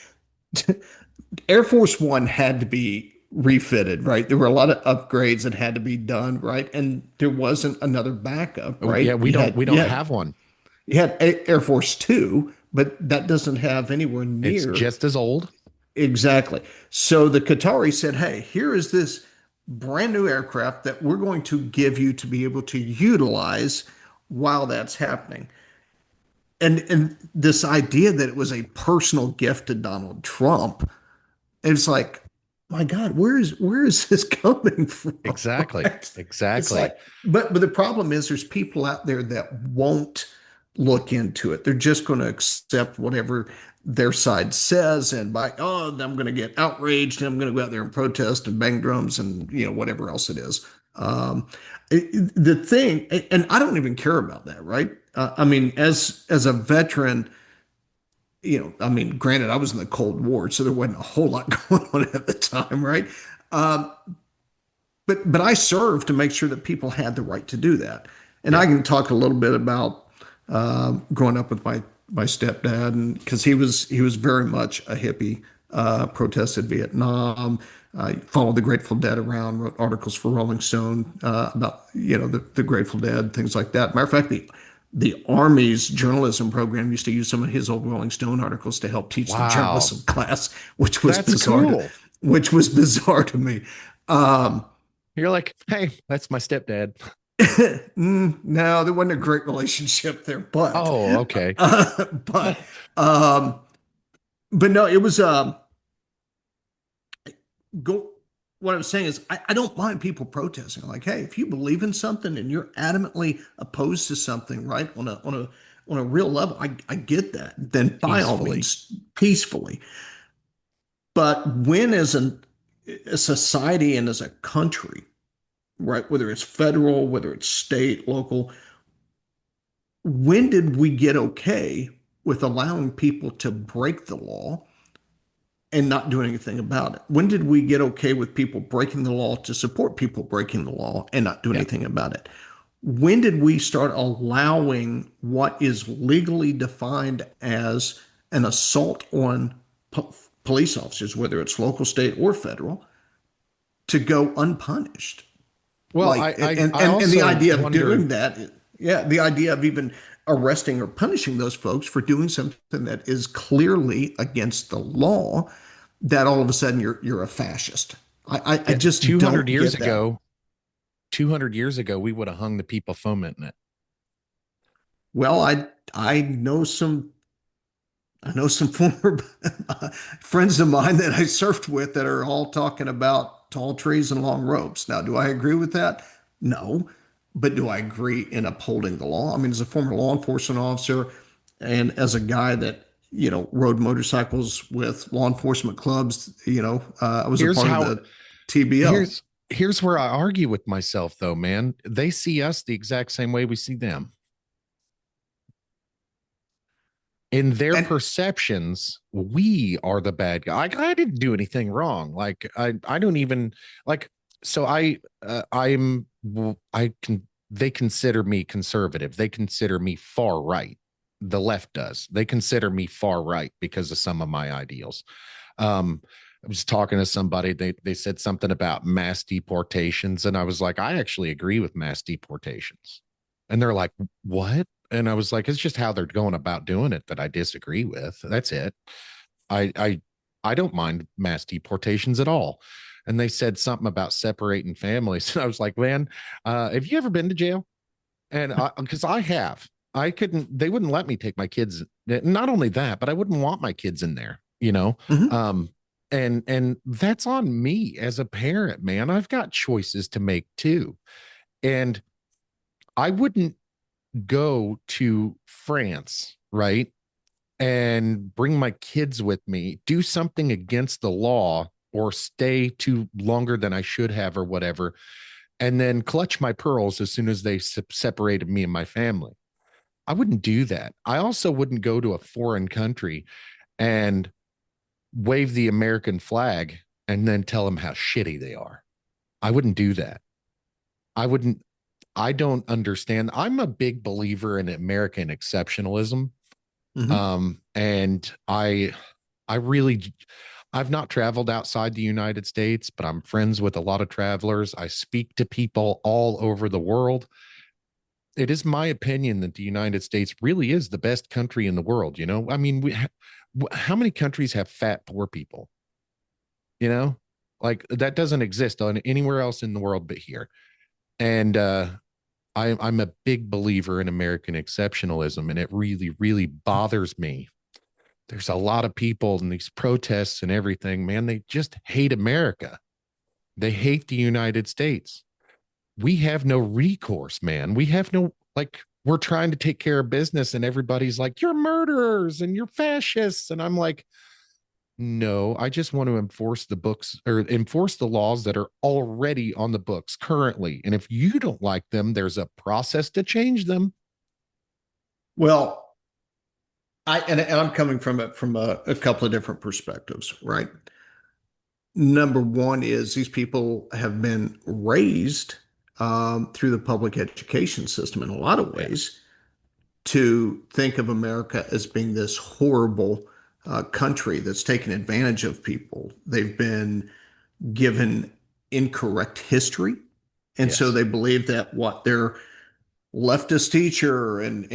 Air Force One had to be refitted, right? There were a lot of upgrades that had to be done, right? And there wasn't another backup, Oh, yeah, right? we don't have one. You had Air Force Two, but that doesn't have anywhere It's near just as old. exactly. So the Qatari said, "Hey, here is this brand new aircraft that we're going to give you to be able to utilize while that's happening." And this idea that it was a personal gift to Donald Trump, it's like, my God, where is this coming from? Exactly. Right? It's Exactly. like, but the problem is there's people out there that won't look into it. They're just going to accept whatever their side says, and by I'm going to get outraged and I'm going to go out there and protest and bang drums and whatever else it is. Um, the thing, and I don't even care about that, right? I mean, as a veteran, I mean, granted, I was in the Cold War, so there wasn't a whole lot going on at the time, right? Um, but I served to make sure that people had the right to do that, and I Yep. can talk a little bit about growing up with my stepdad, and because he was very much a hippie, protested Vietnam, followed the Grateful Dead around, wrote articles for Rolling Stone about the Grateful Dead, things like that. Matter of fact, the Army's journalism program used to use some of his old Rolling Stone articles to help teach the Wow. journalism class, which was That's bizarre to cool. me. Um, You're like, hey, that's my stepdad. no, there wasn't a great relationship there, but Oh, okay. uh, but um, but no, it was go. What I'm saying is, I don't mind people protesting. Like, hey, if you believe in something and you're adamantly opposed to something, right, on a real level, I get that. Then by all Peacefully. means, peacefully. But when as a society and as a country, right, whether it's federal, whether it's state, local, when did we get okay with allowing people to break the law and not doing anything about it? When did we get okay with people breaking the law to support people breaking the law and not do Yeah. anything about it? When did we start allowing what is legally defined as an assault on police officers, whether it's local, state, or federal, to go unpunished? Well, Like, I and the also idea of wonder. doing that, yeah, the idea of even arresting or punishing those folks for doing something that is clearly against the law, that all of a sudden you're a fascist. I Yeah, just 200 don't years get that. ago, 200 years ago, we would have hung the people fomenting it. Well, I know some former friends of mine that I surfed with that are all talking about tall trees and long ropes. Now, do I agree with that? No. But do I agree in upholding the law? I mean, as a former law enforcement officer and as a guy that, rode motorcycles with law enforcement clubs, I was a Here's part of how the TBL. here's where I argue with myself though, man. They see us the exact same way we see them. In their And perceptions, we are the bad guy. I didn't do anything wrong. Like I don't even like. So I can. They consider me conservative. They consider me far right. The left does. They consider me far right because of some of my ideals. I was talking to somebody. They said something about mass deportations, and I was like, I actually agree with mass deportations. And they're like, what? And I was like, it's just how they're going about doing it that I disagree with. That's it. I I I don't mind mass deportations at all. And they said something about separating families. And I was like, man, have you ever been to jail? And because I have, I couldn't, they wouldn't let me take my kids. Not only that, but I wouldn't want my kids in there, you know? mhm. Um, and that's on me as a parent, man. I've got choices to make too. And I wouldn't go to France, right? And bring my kids with me, do something against the law or stay too longer than I should have or whatever, and then clutch my pearls as soon as they separated me and my family. I wouldn't do that. I also wouldn't go to a foreign country and wave the American flag and then tell them how shitty they are. I wouldn't do that. I wouldn't, I don't understand. I'm a big believer in American exceptionalism. Hmm. And I really, I've not traveled outside the United States, but I'm friends with a lot of travelers. I speak to people all over the world. It is my opinion that the United States really is the best country in the world. I mean, how many countries have fat, poor people? You know, like that doesn't exist on anywhere else in the world but here. And I'm a big believer in American exceptionalism, and it really, really bothers me. There's a lot of people in these protests and everything, man. They just hate America. They hate the United States. We have no recourse, man. We have no, like, we're trying to take care of business, and everybody's like, you're murderers and you're fascists. And I'm like, no, I just want to enforce the books or enforce the laws that are already on the books currently. And if you don't like them, there's a process to change them. Well, and I'm coming from it from a couple of different perspectives, right? Number one is these people have been raised through the public education system in a lot of Yeah. ways to think of America as being this horrible country that's taken advantage of people. They've been given incorrect history. And so Yes. they believe that what their leftist teacher and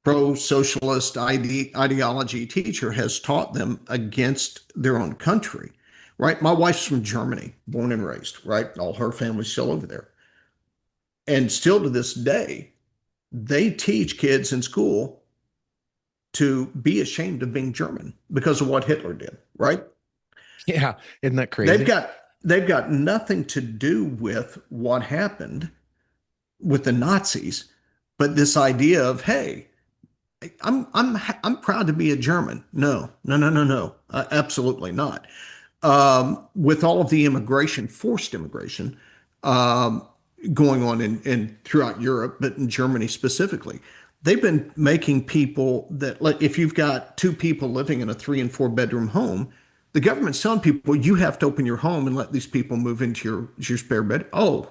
pro-socialist ideology teacher has taught them against their own country, right? My wife's from Germany, born and raised, right? All her family's still over there. And still to this day, they teach kids in school to be ashamed of being German because of what Hitler did, right? Yeah. Isn't that They've crazy? got they've got nothing to do with what happened with the Nazis, but this idea of, hey, I'm proud to be a German. No, no, no, no, no, absolutely not. With all of the immigration, forced immigration, um, going on in throughout Europe, but in Germany specifically, they've been making people that, like, if you've got two people living in a 3 and 4 bedroom home, the government's telling people you have to open your home and let these people move into your spare bed. Oh,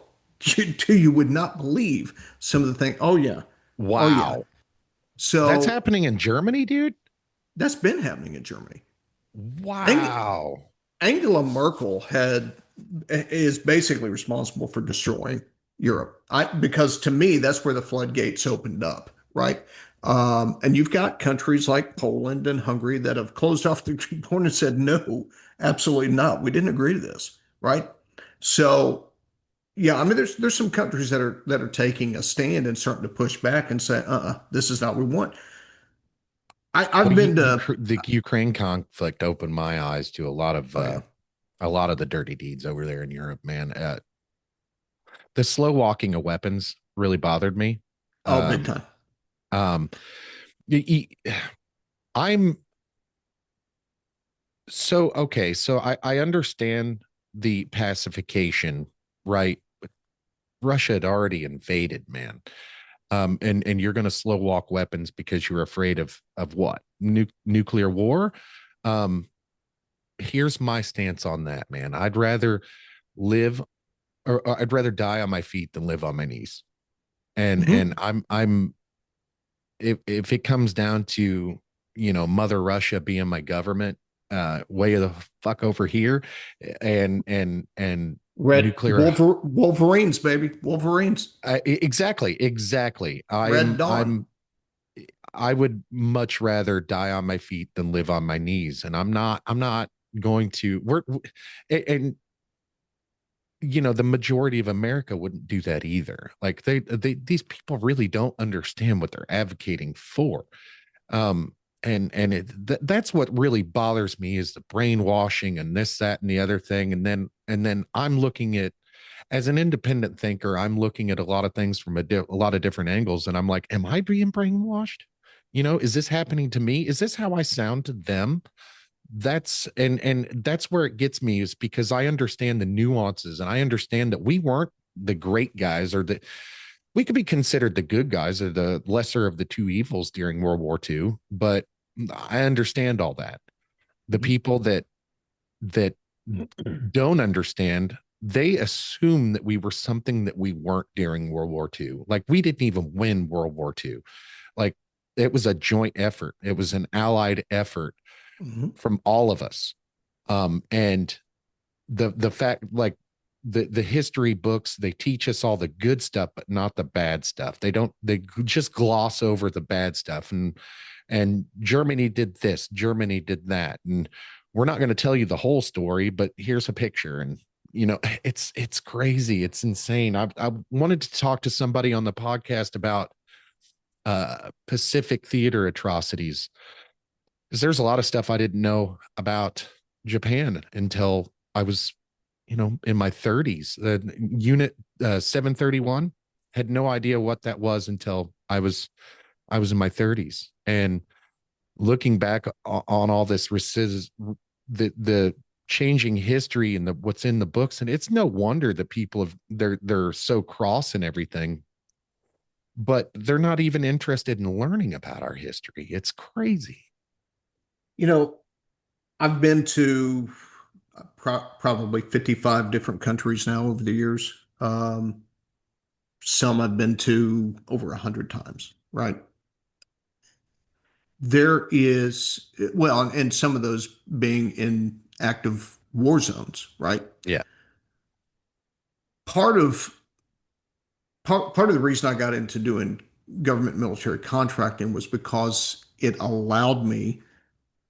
you would not believe some of the things. Oh yeah, oh yeah. Wow. That's So happening in Germany, dude. that's been happening in Germany. Ang- Wow. Angela Merkel is basically responsible for destroying Europe. Because to me, that's where the floodgates opened up, right? And you've got countries like Poland and Hungary that have closed off the border and said, no, absolutely not. We didn't agree to this, right? So yeah, I mean, there's some countries that are taking a stand and starting to push back and say, this is not what we want. Well, I've been to, the Ukraine conflict opened my eyes to oh yeah, a lot of the dirty deeds over there in Europe, man. The slow walking of weapons really bothered me. oh, big Um, time. um, y- y- I'm so okay. So I understand the pacification, right? Russia had already invaded, man. And you're going to slow walk weapons because you're afraid of what nuclear war. Um, Here's my stance on that, man. I'd rather live or I'd rather die on my feet than live on my knees. And Hmm. I'm if it comes down to Mother Russia being my government, way of the fuck over here, and Red nuclear. Wolverines, baby, Wolverines, Exactly. Red Dawn. I would much rather die on my feet than live on my knees, and I'm not going to. And the majority of America wouldn't do that either. Like these people really don't understand what they're advocating for. Um, that's what really bothers me is the brainwashing and this, that, and the other thing. And then I'm looking at, as an independent thinker, I'm looking at a lot of things from a lot of different angles, and I'm like, am I being brainwashed? Is this happening to me? Is this how I sound to them? And that's where it gets me, is because I understand the nuances, and I understand that we weren't the great guys, or we could be considered the good guys, or the lesser of the two evils during World War II. But I understand all that. The Mhm. people that don't understand they assumed that we were something that we weren't during World War II. Like we didn't even win World War II. Like it was a joint effort. It was an allied effort Mhm. from all of us. And the fact, like the history books, they teach us all the good stuff, but not the bad stuff. They just gloss over the bad stuff. And Germany did this, Germany did that. And we're not going to tell you the whole story, but here's a picture. And it's crazy. It's insane. I wanted to talk to somebody on the podcast about Pacific theater atrocities, because there's a lot of stuff I didn't know about Japan until I was, in my 30s. The unit 731, had no idea what that was until I was in my 30s. And looking back on all this the changing history and the what's in the books, and it's no wonder that people have they're so cross and everything, but they're not even interested in learning about our history. It's crazy. You know, I've been to probably 55 different countries now over the years. Some I've been to over 100 times, right? There is, well, and some of those being in active war zones, right? Yeah. Part of part of the reason I got into doing government military contracting was because it allowed me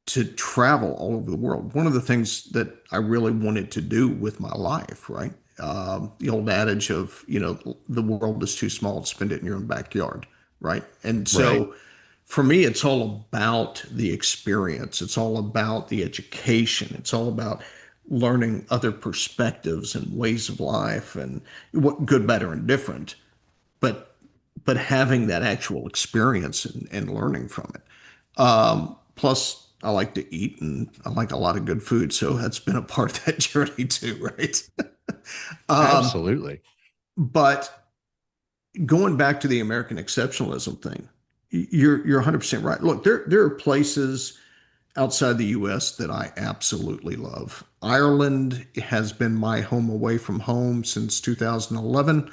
to travel all over the world. One of the things that I really wanted to do with my life, right? The old adage of, the world is too small to spend it in your own backyard, right? And Right. so for me, it's all about the experience. It's all about the education. It's all about learning other perspectives and ways of life and what good, better, and different. But having that actual experience and learning from it. Plus, I like to eat and I like a lot of good food. So that's been a part of that journey too, right? um, Absolutely. but going back to the American exceptionalism thing, you're 100% right. Look, there are places outside the US that I absolutely love. Ireland has been my home away from home since 2011.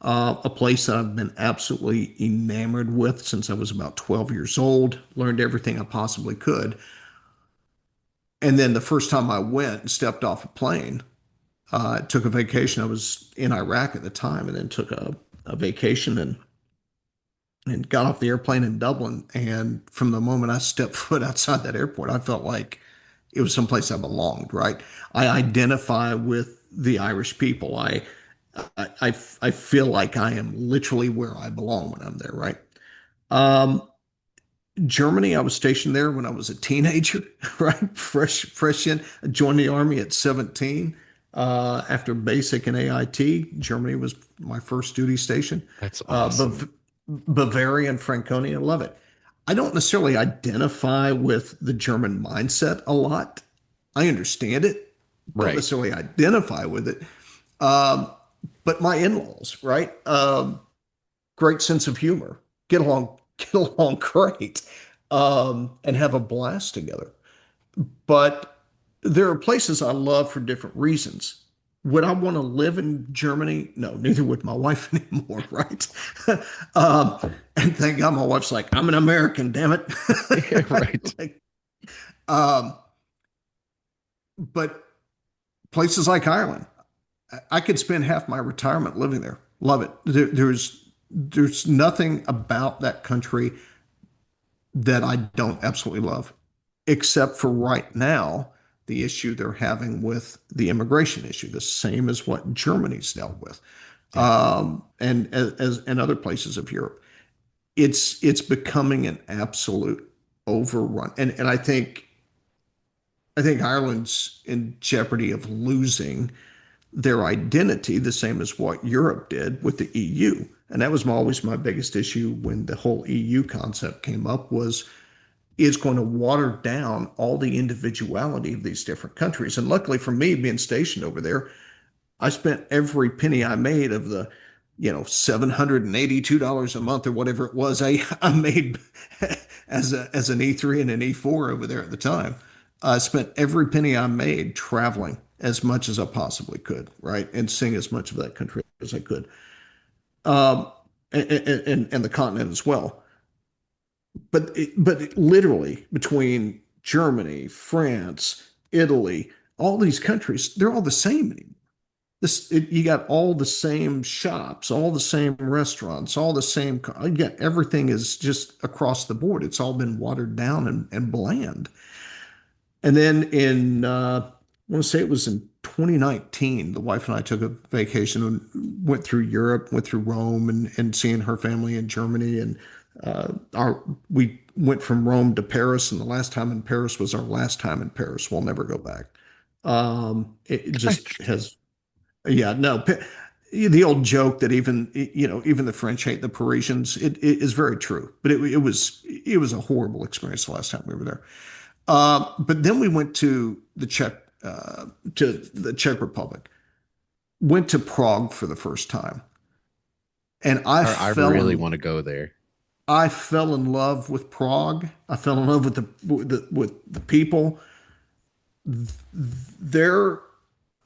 A place that I've been absolutely enamored with since I was about 12 years old, learned everything I possibly could. And then the first time I went and stepped off a plane, took a vacation. I was in Iraq at the time, and then took a vacation and got off the airplane in Dublin. And from the moment I stepped foot outside that airport, I felt like it was someplace I belonged, right? I identify with the Irish people. I feel like I am literally where I belong when I'm there, right? Um, Germany, I was stationed there when I was a teenager, right? Fresh in. I joined the army at 17. After basic and AIT, Germany was my first duty station. That's awesome. Bav Bavaria and Franconia, love it. I don't necessarily identify with the German mindset a lot. I understand it, don't Right. necessarily identify with it. Um, but my in-laws, right? Great sense of humor, get along, get along great, and have a blast together. But there are places I love for different reasons. Would I want to live in Germany? No, neither would my wife anymore, right? And thank God my wife's like, I'm an American, damn it. Yeah, Right? right. Like, um, but places like Ireland, I could spend half my retirement living there. Love it. There's nothing about that country that I don't absolutely love, except for right now, the issue they're having with the immigration issue, the same as what Germany's dealt with, Yeah. and as and other places of Europe. It's becoming an absolute overrun, and I think Ireland's in jeopardy of losing their identity, the same as what Europe did with the EU. And that was always my biggest issue when the whole EU concept came up was it's going to water down all the individuality of these different countries. And luckily for me, being stationed over there, I spent every penny I made of the, $782 a month or whatever it was I made as an E3 and an E4 over there at the time. I spent every penny I made traveling as much as I possibly could, right? And sing as much of that country as I could. Um, and the continent as well. But literally between Germany, France, Italy, all these countries, they're all the same anymore. You got all the same shops, all the same restaurants, all the same. Again, everything is just across the board. It's all been watered down and bland. And then I want to say it was in 2019, the wife and I took a vacation and went through Europe, went through Rome and seeing her family in Germany. And we went from Rome to Paris, and the last time in Paris was our last time in Paris. We'll never go back. It just has, yeah, no. The old joke that even the French hate the Parisians, it is very true. But it was a horrible experience the last time we were there. But then we went to the Czech Republic. Went to Prague for the first time, and I really want to go there. I fell in love with Prague. I fell in love with the people. Their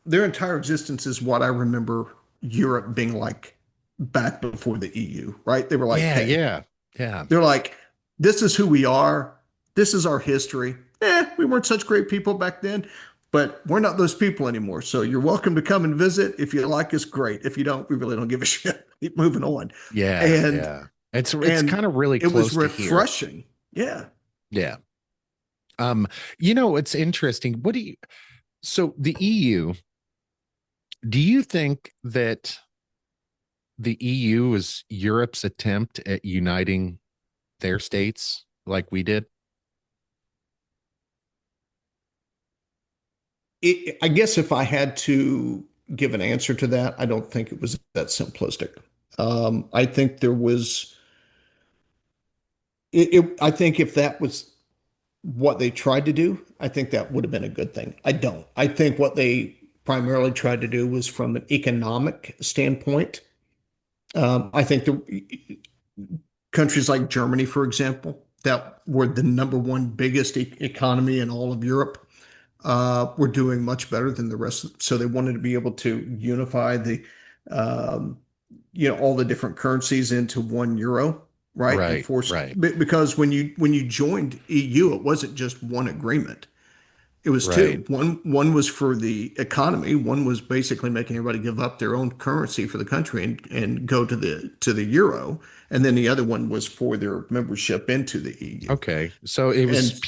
their entire existence is what I remember Europe being like back before the EU, right? They were like, Yeah, hey, yeah, yeah. they're like, this is who we are. This is our history. We weren't such great people back then, but we're not those people anymore. So you're welcome to come and visit. If you like us, great. If you don't, we really don't give a shit. Keep moving on. Yeah, And yeah. It's and kind of really it was close to here. refreshing. Yeah. Yeah. It's interesting. So the EU, do you think that the EU is Europe's attempt at uniting their states like we did? I guess if I had to give an answer to that, I don't think it was that simplistic. I think there was, I think if that was what they tried to do, I think that would have been a good thing. I don't. I think what they primarily tried to do was from an economic standpoint. I think the countries like Germany, for example, that were the number one biggest economy in all of Europe, were doing much better than the rest. So they wanted to be able to unify um, all the different currencies into one euro, right? And Right, force right, because when you joined EU, it wasn't just one agreement. It was right. two. One was for the economy. One was basically making everybody give up their own currency for the country and go to the euro. And then the other one was for their membership into the EU. Okay. So it was And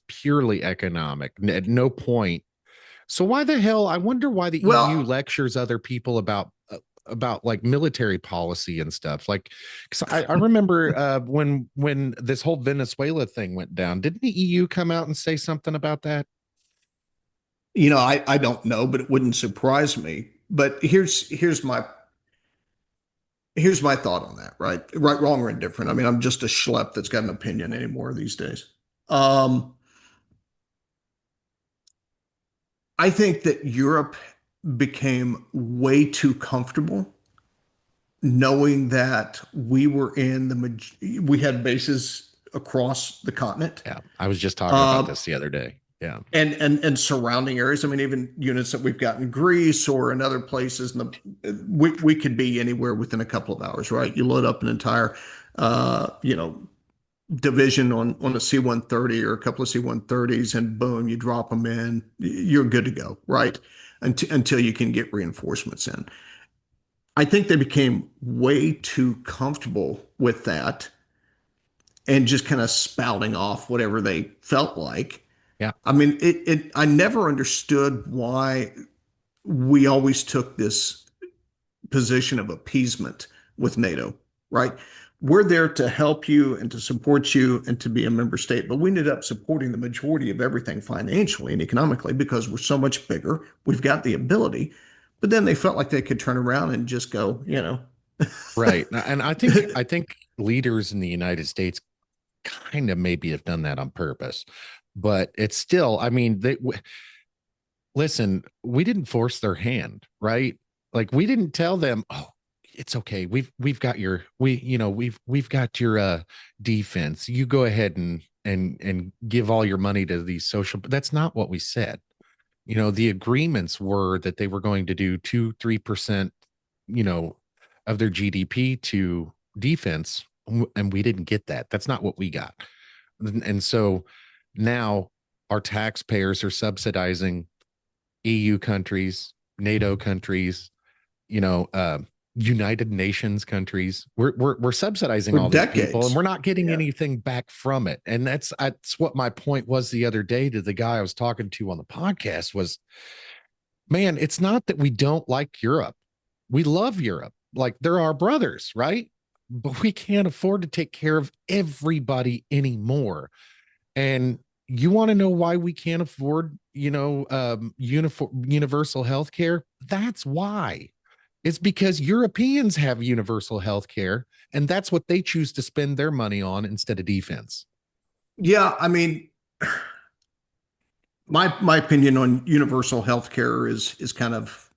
purely economic. At no point. So why the hell? I wonder why the EU well, lectures other people about like military policy and stuff. Like, because I remember when this whole Venezuela thing went down, didn't the EU come out and say something about that? I don't know, but it wouldn't surprise me. But here's my thought on that, right? Right, wrong, or indifferent. I mean, I'm just a schlep that's got an opinion anymore these days. Um, I think that Europe became way too comfortable knowing that we had bases across the continent. Yeah, I was just talking about Uh, this the other day. Yeah, and surrounding areas. I mean, even units that we've got in Greece or in other places, we could be anywhere within a couple of hours, right? You load up an entire, uh, you know, division on a C-130 or a couple of C-130s, and boom, you drop them in, you're good to go, right? Until you can get reinforcements in. I think they became way too comfortable with that and just kind of spouting off whatever they felt like. yeah, I mean, I never understood why we always took this position of appeasement with NATO, right? We're there to help you and to support you and to be a member state, but we ended up supporting the majority of everything financially and economically because we're so much bigger. We've got the ability, but then they felt like they could turn around and just go, right. And I think leaders in the United States kind of maybe have done that on purpose, but it's still. I mean, listen. We didn't force their hand, right? Like we didn't tell them, oh, it's okay. We've got your we've got your defense. You go ahead and give all your money to these social. But that's not what we said. The agreements were that they were going to do 2-3%, you know, of their GDP to defense, and we didn't get that. That's not what we got. And so now our taxpayers are subsidizing EU countries, NATO countries, you know, United Nations countries. We're subsidizing For all these people, and we're decades. not getting Yeah. anything back from it. And that's what my point was the other day to the guy I was talking to on the podcast was, man, it's not that we don't like Europe. We love Europe. Like they're our brothers, right? But we can't afford to take care of everybody anymore. And you want to know why we can't afford, universal health care? That's why. It's because Europeans have universal health care, and that's what they choose to spend their money on instead of defense. Yeah, I mean, my opinion on universal health care is kind of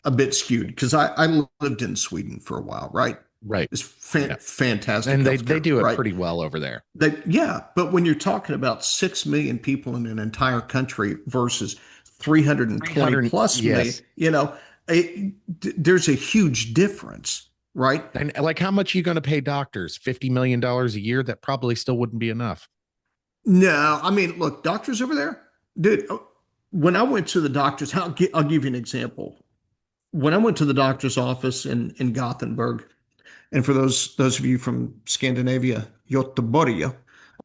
a bit skewed because I lived in Sweden for a while, right? Right. It's Yeah. fantastic And they healthcare, do it right? pretty well over there. Yeah, but when you're talking about 6 million people in an entire country versus 320 300, plus million, yes. there's a huge difference, right? And like, how much are you going to pay doctors? $50 million a year? That probably still wouldn't be enough. No, I mean, look, doctors over there, dude. When I went to the doctor's, I'll give you an example. When I went to the doctor's office in Gothenburg, and for those of you from Scandinavia, Göteborg,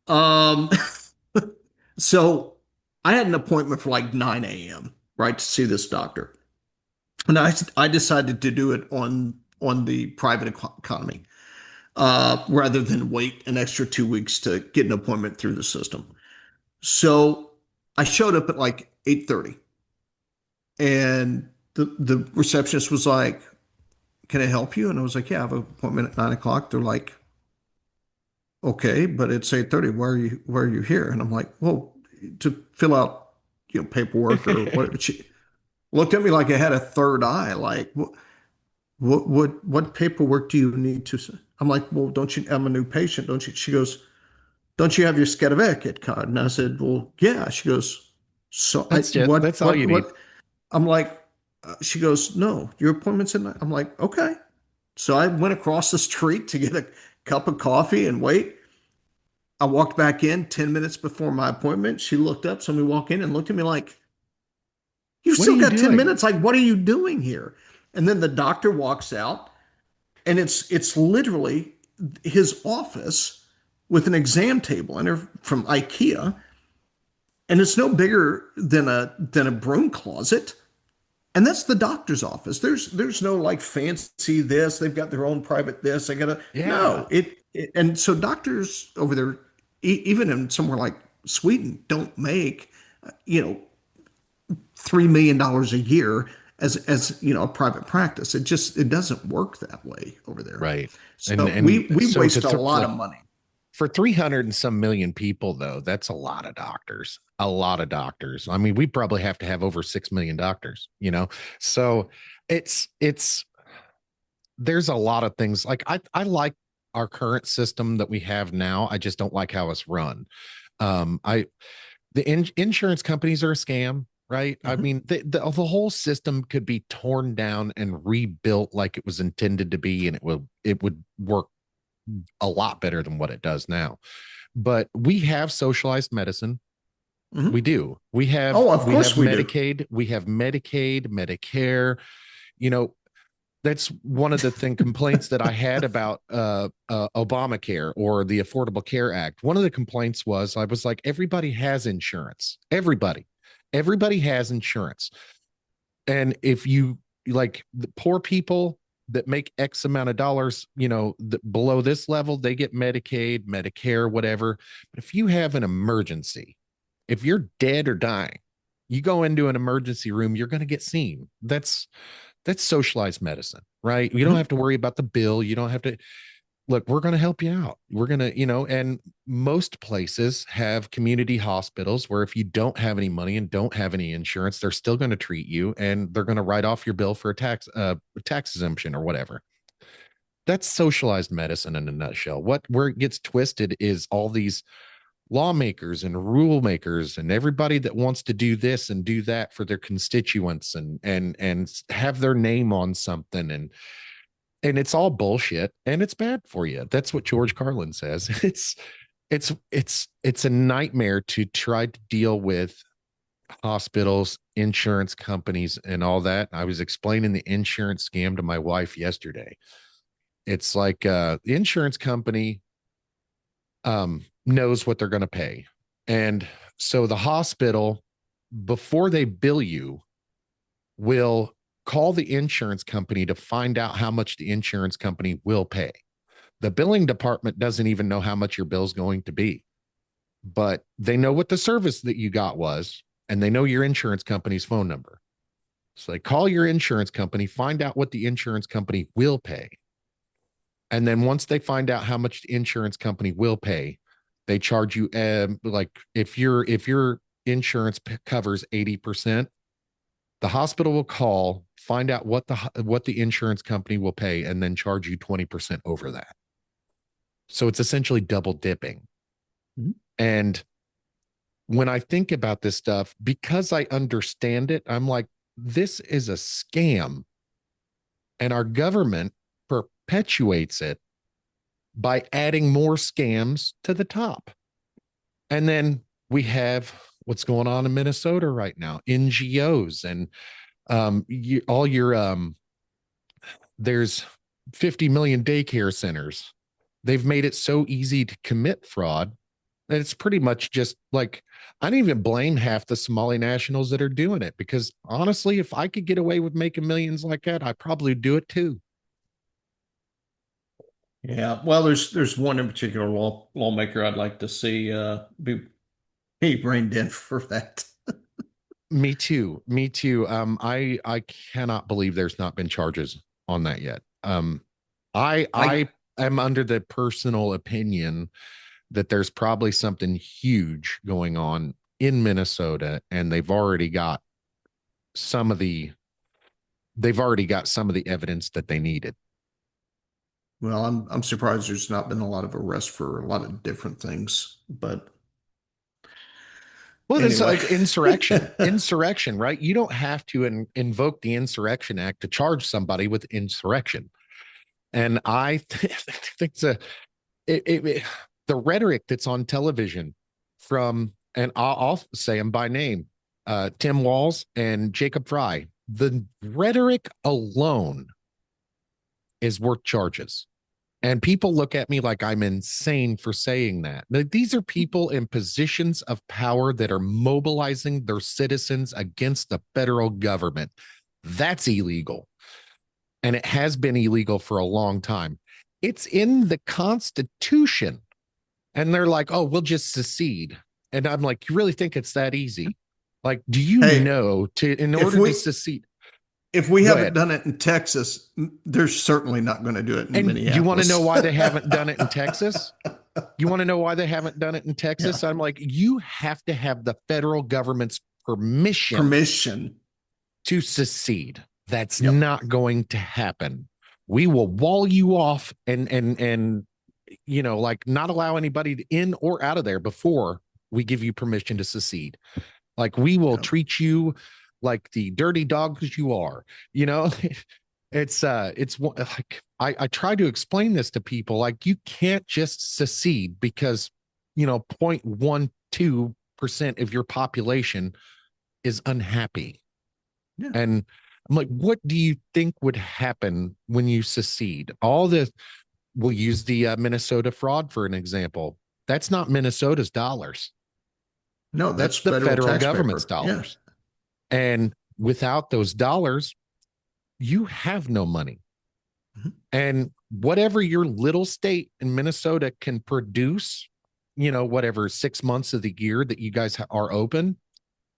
um, so I had an appointment for like 9 a.m., right, to see this doctor. And I decided to do it on the private economy rather than wait an extra 2 weeks to get an appointment through the system. So I showed up at like 8:30 and the receptionist was like, "Can I help you?" And I was like, "Yeah, I have an appointment at 9 o'clock." They're like, "Okay, but it's 8:30. Why are you here?" And I'm like, "Well, to fill out, paperwork or whatever." She looked at me like I had a third eye. Like, what paperwork do you need to? I'm like, "Well, don't you? I'm a new patient, don't you?" She goes, "Don't you have your Skedavekit card?" And I said, "Well, yeah." She goes, "So That's it. That's all you need. what?" I'm like, she goes, "No, your appointment's at night." I'm like, "Okay." So I went across the street to get a cup of coffee and wait. I walked back in 10 minutes before my appointment. She looked up, saw me walk in and looked at me like, "You What are still you got 10 doing? minutes? Like, what are you doing here?" And then the doctor walks out and it's literally his office with an exam table in there from IKEA. And it's no bigger than a broom closet. And that's the doctor's office. There's no like fancy this. They've got their own private this. I gotta Yeah. no. And so doctors over there, even in somewhere like Sweden, don't make you know $3 million a year as a private practice. It doesn't work that way over there. Right. And So and we so to waste a lot like of money. for 300 and some million people, though, that's a lot of doctors. A lot of doctors. I mean, we probably have to have over 6 million doctors. So it's there's a lot of things like I like our current system that we have now. I just don't like how it's run. I the insurance companies are a scam, right? I Mhm. mean, the whole system could be torn down and rebuilt like it was intended to be, and it would work a lot better than what it does now. But we have socialized medicine. We Mhm. do. We have Oh, of we have course we do. Medicaid, we have Medicaid, Medicare. You know, that's one of the complaints that I had about Obamacare or the Affordable Care Act. One of the complaints was I was like, everybody has insurance. Everybody has insurance. And if you like the poor people that make X amount of dollars, below this level, they get Medicaid, Medicare, whatever. But if you have an emergency, if you're dead or dying, you go into an emergency room, you're going to get seen. That's socialized medicine, right? You don't Mhm. have to worry about the bill. You don't have to look, we're going to help you out. We're going to, and most places have community hospitals where if you don't have any money and don't have any insurance, they're still going to treat you and they're going to write off your bill for a tax exemption or whatever. That's socialized medicine in a nutshell. Where it gets twisted is all these lawmakers and rule makers and everybody that wants to do this and do that for their constituents and have their name on something, and it's all bullshit and it's bad for you. That's what George Carlin says. It's a nightmare to try to deal with hospitals, insurance companies, and all that. I was explaining the insurance scam to my wife yesterday. It's like the insurance company knows what they're going to pay. And so the hospital, before they bill you, will call the insurance company to find out how much the insurance company will pay. The billing department doesn't even know how much your bill's going to be, but they know what the service that you got was, and they know your insurance company's phone number. So they call your insurance company, find out what the insurance company will pay. And then once they find out how much the insurance company will pay, they charge you like if your insurance covers 80%, the hospital will call, find out what the insurance company will pay, and then charge you 20% over that. So it's essentially double dipping. Mm-hmm. And when I think about this stuff, because I understand it, I'm like, this is a scam. And our government perpetuates it by adding more scams to the top. And then we have what's going on in Minnesota right now, NGOs and there's 50 million daycare centers. They've made it so easy to commit fraud that it's pretty much just like, I don't even blame half the Somali nationals that are doing it, because honestly, if I could get away with making millions like that, I'd probably do it too. Yeah, well, there's one in particular lawmaker I'd like to see be reined in for that. Me too. Me too. I cannot believe there's not been charges on that yet. I I am under the personal opinion that there's probably something huge going on in Minnesota, and some of the they've already got some of the evidence that they needed. well, I'm surprised there's not been a lot of arrests for a lot of different things, but Well, this anyway. is insurrection, right? You don't have to invoke the Insurrection Act to charge somebody with insurrection. And I think the rhetoric that's on television from, and I'll say them by name, Tim Walz and Jacob Fry, the rhetoric alone is worth charges. And people look at me like I'm insane for saying that. These are people in positions of power that are mobilizing their citizens against the federal government. That's illegal. And it has been illegal for a long time. It's in the Constitution. And they're like, oh, we'll just secede. And I'm like, you really think it's that easy? Like, do you Hey, know in if order to we secede? if we Go haven't ahead. done it in Texas, they're certainly not going to do it in And you want to know Minneapolis. why they haven't done it in Texas? You want to know why they haven't done it in Yeah, Texas? I'm like, you have to have the federal government's permission permission. to secede. That's Yep. not going to happen. We will wall you off and like not allow anybody in or out of there before we give you permission to secede. Like we will Yep. treat you like the dirty dogs you are. You know, it's like I try to explain this to people. Like you can't just secede because 0.12% of your population is unhappy. Yeah. And I'm like, what do you think would happen when you secede? We'll use the Minnesota fraud for an example. That's not Minnesota's dollars. No, that's That's the federal federal tax government's paper. Yeah. dollars. And without those dollars, you have no money. Mhm. And whatever your little state in Minnesota can produce, whatever 6 months of the year that you guys are open,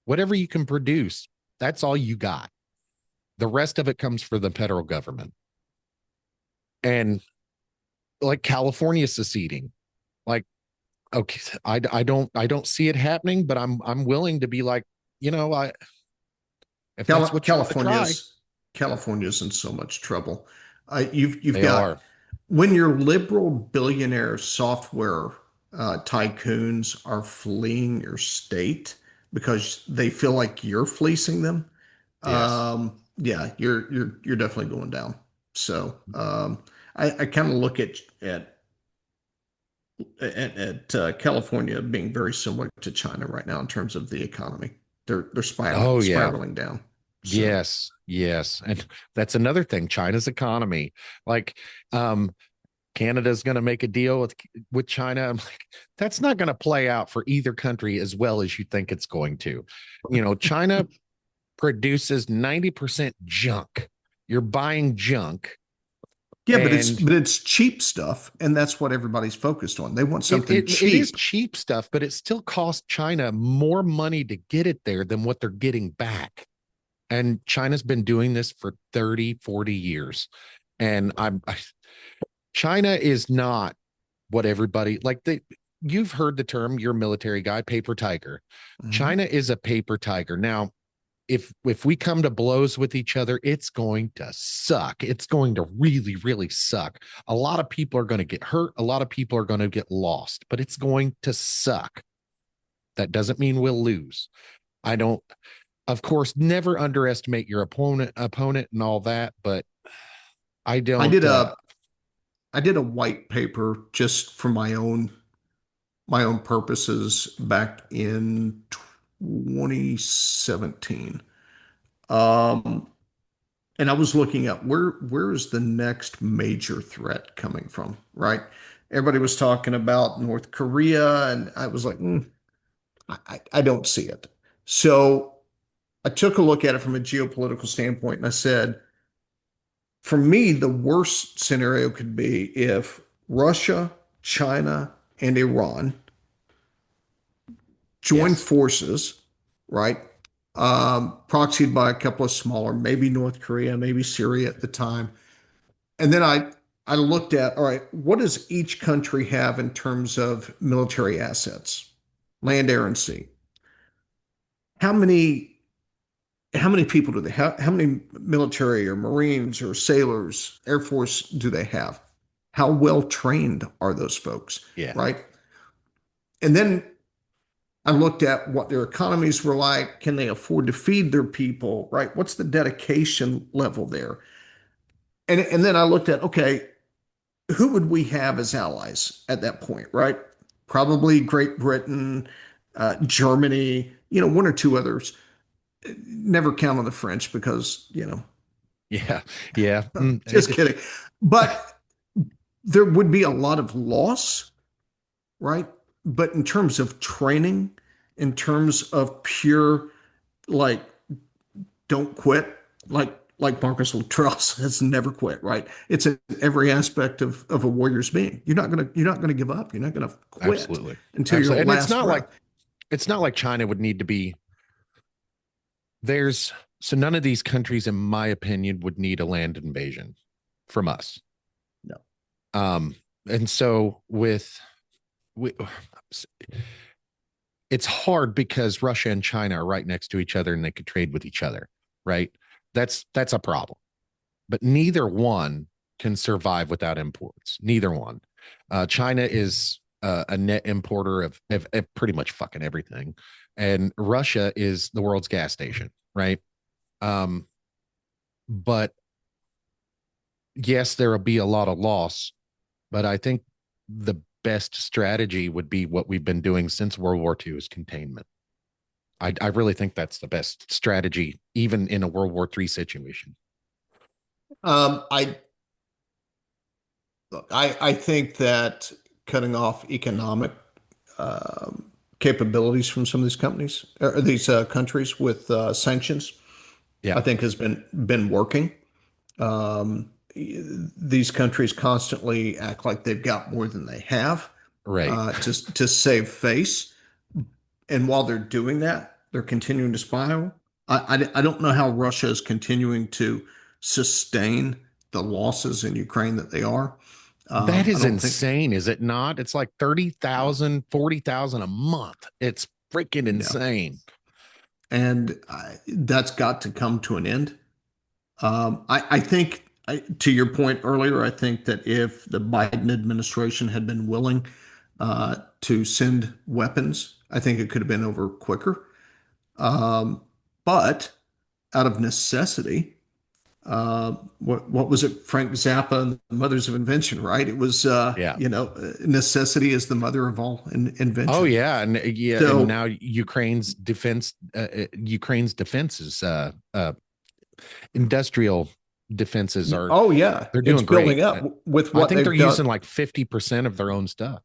whatever you can produce, that's all you got. The rest of it comes for the federal government. And like California seceding, like, okay, I don't see it happening, but I'm willing to be like, I if that's what you want to try, California's in so much trouble. You've they got are. when your liberal billionaire software tycoons are fleeing your state because they feel like you're fleecing them, Yes. yeah, you're definitely going down. So I kind of look at California being very similar to China right now in terms of the economy. They're Oh yeah. spiraling down. So Yes. Yes. And that's another thing. China's economy. Like, um, Canada's going to make a deal with China. I'm like, that's not going to play out for either country as well as you think it's going to. China produces 90% junk. You're buying junk, yeah, but it's and but it's cheap stuff, and that's what everybody's focused on. They want it, something it it is cheap. cheap stuff, but it still costs China more money to get it there than what they're getting back. And China's been doing this for 30, 40 years. And China is not what everybody like you've heard the term, you're a military guy, paper tiger. Mhm. China is a paper tiger. Now, if we come to blows with each other, it's going to suck. It's going to really, really suck. A lot of people are going to get hurt. A lot of people are going to get lost, but it's going to suck. That doesn't mean we'll lose. I don't, of course, never underestimate your opponent and all that, but I I did don't a I did a white paper just for my own purposes back in 2017. Um, and I was looking up where is the next major threat coming from, right? Everybody was talking about North Korea, and I was like, I don't see it. So I took a look at it from a geopolitical standpoint, and I said, for me, the worst scenario could be if Russia, China, and Iran join yes. forces, right? Proxied by a couple of smaller, maybe North Korea, maybe Syria at the time. And then I looked at, all right, what does each country have in terms of military assets, land, air, and sea? How many how many people do they have? How many military or Marines or sailors, Air Force do they have? How well trained are those folks, Yeah. right? And then I looked at what their economies were like. Can they afford to feed their people, right? What's the dedication level there? And then I looked at, okay, who would we have as allies at that point, right? Probably Great Britain, Germany, one or two others. Never count on the French because, Yeah. Yeah. just kidding. But there would be a lot of loss, right? But in terms of training, in terms of pure, like, don't quit, like Marcus Luttrell says, never quit, right? It's in every aspect of a warrior's being. You're not gonna give up. You're not gonna quit Absolutely. until your Absolutely. And last breath. it's not like China would need to be there's so none of these countries, in my opinion, would need a land invasion from us. No. And so with it's hard because Russia and China are right next to each other and they could trade with each other, right? That's a problem. But neither one can survive without imports. Neither one. China is a net importer of pretty much fucking everything, and Russia is the world's gas station, right? Um, but yes, there will be a lot of loss, but I think the best strategy would be what we've been doing since World War II is containment. I really think that's the best strategy, even in a World War III situation. I look, I think that cutting off economic capabilities from some of these companies or these countries with sanctions, Yeah, I think has been working. These countries constantly act like they've got more than they have right. to save face, and while they're doing that, they're continuing to spiral. I don't know how Russia is continuing to sustain the losses in Ukraine that they are. That I is don't think, insane, is it not? It's like 30,000, 40,000 a month. It's freaking yeah, insane. and that's got to come to an end. I think, to your point earlier, I think that if the Biden administration had been willing, to send weapons. I think it could have been over quicker. But out of necessity, what was it? Frank Zappa and the Mothers of Invention, right? It was, Yeah. necessity is the mother of all Oh invention. yeah, and yeah, and So, now Ukraine's defenses, industrial defenses are oh yeah, they're it's doing great. building up with I what think they're they've done. using like 50% of their own stuff.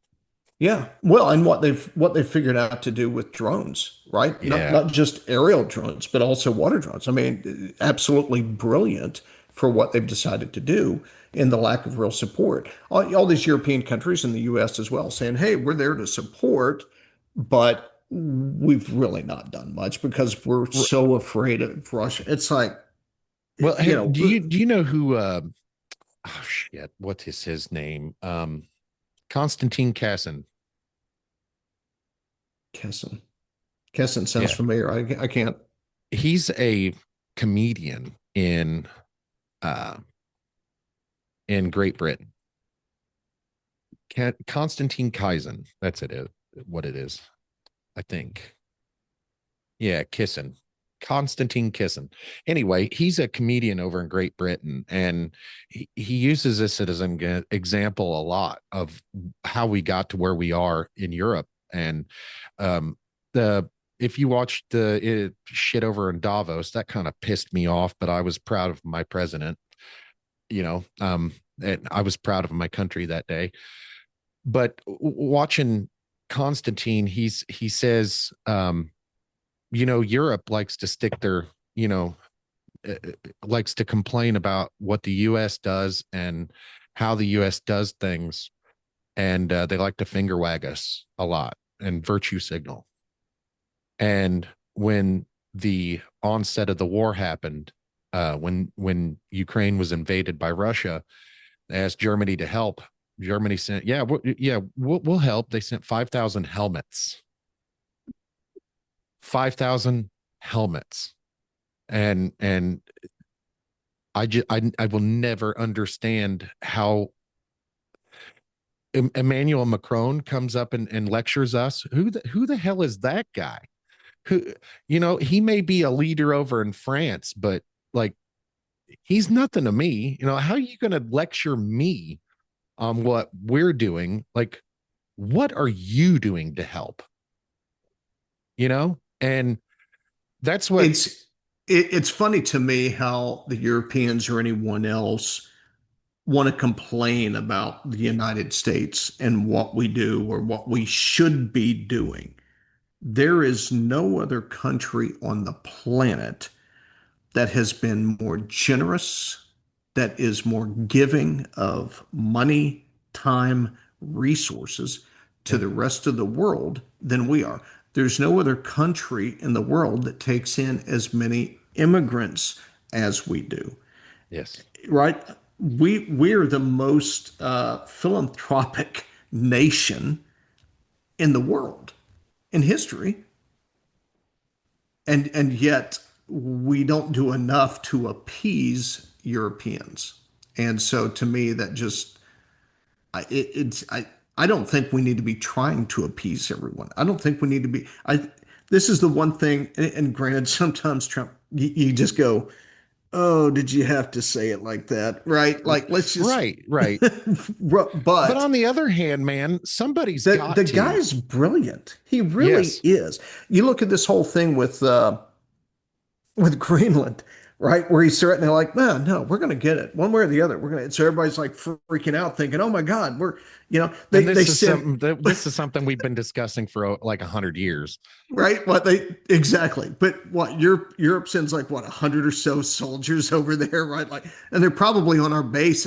Yeah. Well, and what they've figured out to do with drones, right? Not Yeah. not just aerial drones, but also water drones. I mean, absolutely brilliant for what they've decided to do in the lack of real support. All these European countries and the US as well saying, "Hey, we're there to support, but we've really not done much because we're so afraid of Russia." It's like, Well, you know, do you know who oh shit, what is his name? Konstantin Kassin. Kesson. Kesson sounds Yeah. familiar. I can't. He's a comedian uh in Great Britain. Konstantin Kaizen. That's what it is, I think. Yeah, Kissen. Konstantin Kissen. Anyway, he's a comedian over in Great Britain, and he uses this as an example a lot of how we got to where we are in Europe. And um, the if you watched the shit over in Davos, that kind of pissed me off, but I was proud of my president, you know, and I was proud of my country that day. But watching Constantine, he says, Europe likes to stick their, likes to complain about what the U.S. does and how the U.S. does things, and they like to finger wag us a lot and virtue signal. And when the onset of the war happened, when Ukraine was invaded by Russia, they asked Germany to help. Germany sent, we'll help. They sent 5,000 helmets. 5,000 helmets. And I will never understand how Emmanuel Macron comes up and lectures us. Who the hell is that guy? Who, he may be a leader over in France, but like, he's nothing to me. How are you going to lecture me on what we're doing? Like, what are you doing to help? And that's what. It's funny to me how the Europeans or anyone else want to complain about the United States and what we do or what we should be doing. There is no other country on the planet that has been more generous, that is more giving of money, time, resources to Yeah. the rest of the world than we are. There's no other country in the world that takes in as many immigrants as we do, Yes. right? We're the most philanthropic nation in the world in history, and yet we don't do enough to appease Europeans. And so to me, that just it's I don't think we need to be trying to appease everyone. I don't think we need to be. I This is the one thing. And granted, sometimes Trump, you just go, "Oh, did you have to say it like that?" Right? Like, let's just. Right, right. But But on the other hand, man, somebody's the got to. guy's brilliant. He really Yes. is. You look at this whole thing with Greenland, right? Where he's threatening, like, no, we're going to get it one way or the other. We're going to. So everybody's like freaking out, thinking, oh my God, And they sent, this is something we've been discussing for like 100 years. right? Exactly. But what Europe sends like what 100 or so soldiers over there, right? Like, and they're probably on our base,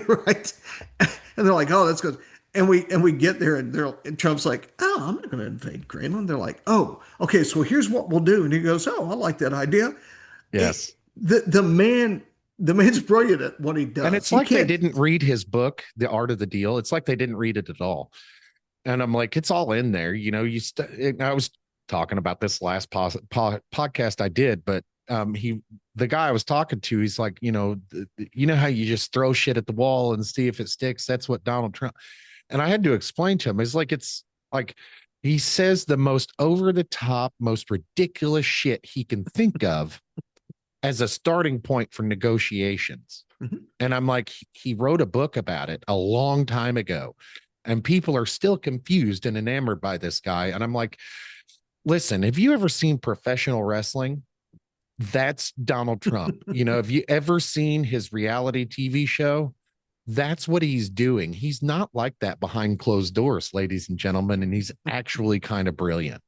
right? And they're like, oh, that's good. And we get there and Trump's like, oh, I'm not going to invade Greenland. They're like, oh, okay, so here's what we'll do. And he goes, oh, I like that idea. Yes. The man's brilliant at what he And does. it's He like they can't. didn't read his book, The Art of the Deal. It's like they didn't read it at all. And I'm like, it's all in there. I was talking about this last podcast I did, but the guy I was talking to, he's like, you know how you just throw shit at the wall and see if it sticks. That's what Donald Trump. And I had to explain to him, it's like he says the most over the top, most ridiculous shit he can think of as a starting point for negotiations. Mhm. And I'm like, he wrote a book about it a long time ago. And people are still confused and enamored by this guy. And I'm like, listen, have you ever seen professional wrestling? That's Donald Trump. Have you ever seen his reality TV show? That's what he's doing. He's not like that behind closed doors, ladies and gentlemen, and he's actually kind of brilliant.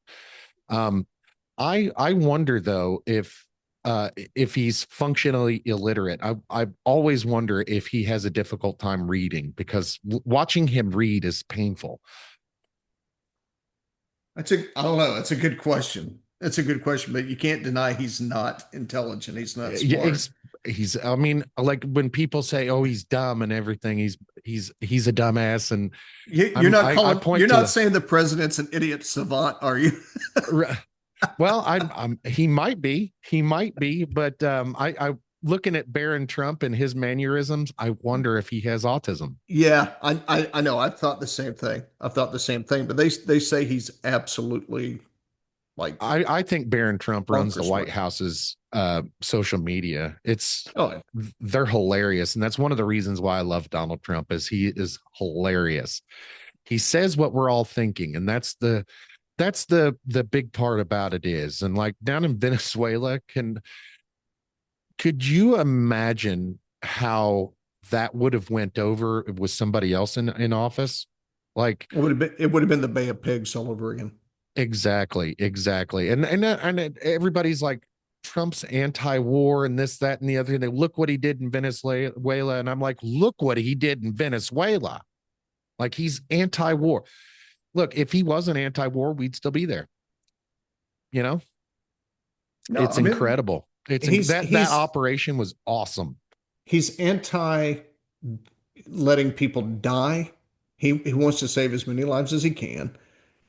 Um, I wonder though if he's functionally illiterate. I always wonder if he has a difficult time reading because watching him read is painful. I don't know. That's a good question. That's a good question, but you can't deny he's not intelligent. He's not Yeah, smart. he's I mean, like when people say, "Oh, he's dumb and everything," he's a dumbass, and I You're point to not the saying the president's an idiot savant, are you? well, I'm he might be, but I looking at Barron Trump and his mannerisms, I wonder if he has autism. Yeah, I know. I've thought the same thing. I've thought the same thing, but they say he's absolutely like I think Barron Trump runs the bonkers White smart. House's social media. Oh, They're hilarious, and that's one of the reasons why I love Donald Trump is he is hilarious. He says what we're all thinking, and that's the big part about it is. And like down in Venezuela, could you imagine how that would have went over with somebody else in office? Like it would have been the Bay of Pigs all over again. exactly. And everybody's like Trump's anti-war and this, that, and the other. They look what he did in Venezuela, and I'm like, look what he did in Venezuela. Like he's anti-war. Look, if he wasn't anti-war, we'd still be there. You know, No, it's I mean incredible. he's That he's operation was awesome. he's anti letting people die. He wants to save as many lives as he can.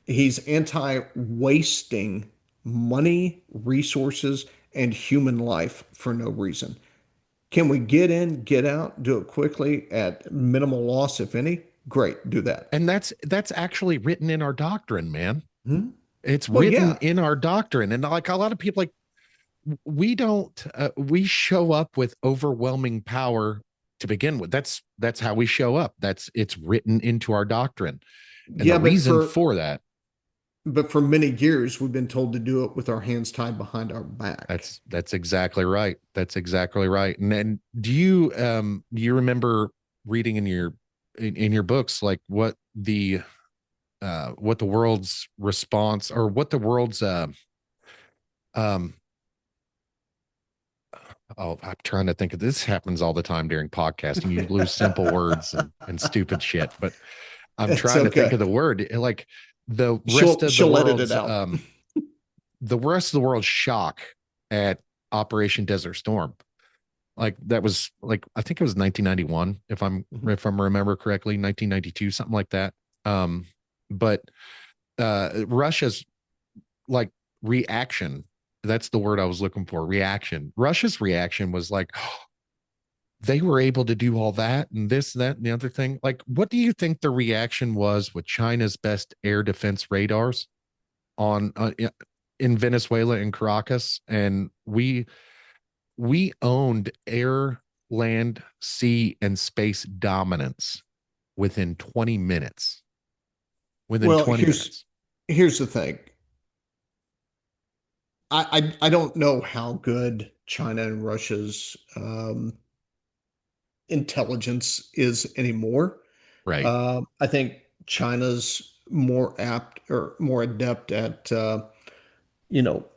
He's anti wasting money, resources, and human life for no reason. Can we get in, get out, do it quickly at minimal loss, if any? Great, do that. And that's actually written in our doctrine, man. Hmm? It's Well, written yeah. in our doctrine. And like a lot of people, like we don't we show up with overwhelming power to begin with. That's how we show up. It's written into our doctrine. And the Yeah, reason for that, but for many years we've been told to do it with our hands tied behind our back. that's exactly right. That's exactly right. And then do you remember reading in your books like what the world's response or what the world's um oh, I'm trying to think of this happens all the time during podcasting. You lose simple words and stupid shit, but I'm It's trying to think okay. of the word like the rest of She'll edit it out. the rest of the world's shock at Operation Desert Storm. Like that was like I think it was 1991 Mhm. if I'm remember correctly, 1992 something like that. But Russia's like reaction, that's the word I was looking for, reaction. Russia's reaction was like, oh, they were able to do all that and this, that, and the other thing. Like, what do you think the reaction was with China's best air defense radars on in Venezuela in Caracas? And we owned air, land, sea, and space dominance within 20 minutes. Within Well, 20 minutes. here's the thing. I don't know how good China and Russia's intelligence is anymore. Right. I think China's more apt or more adept at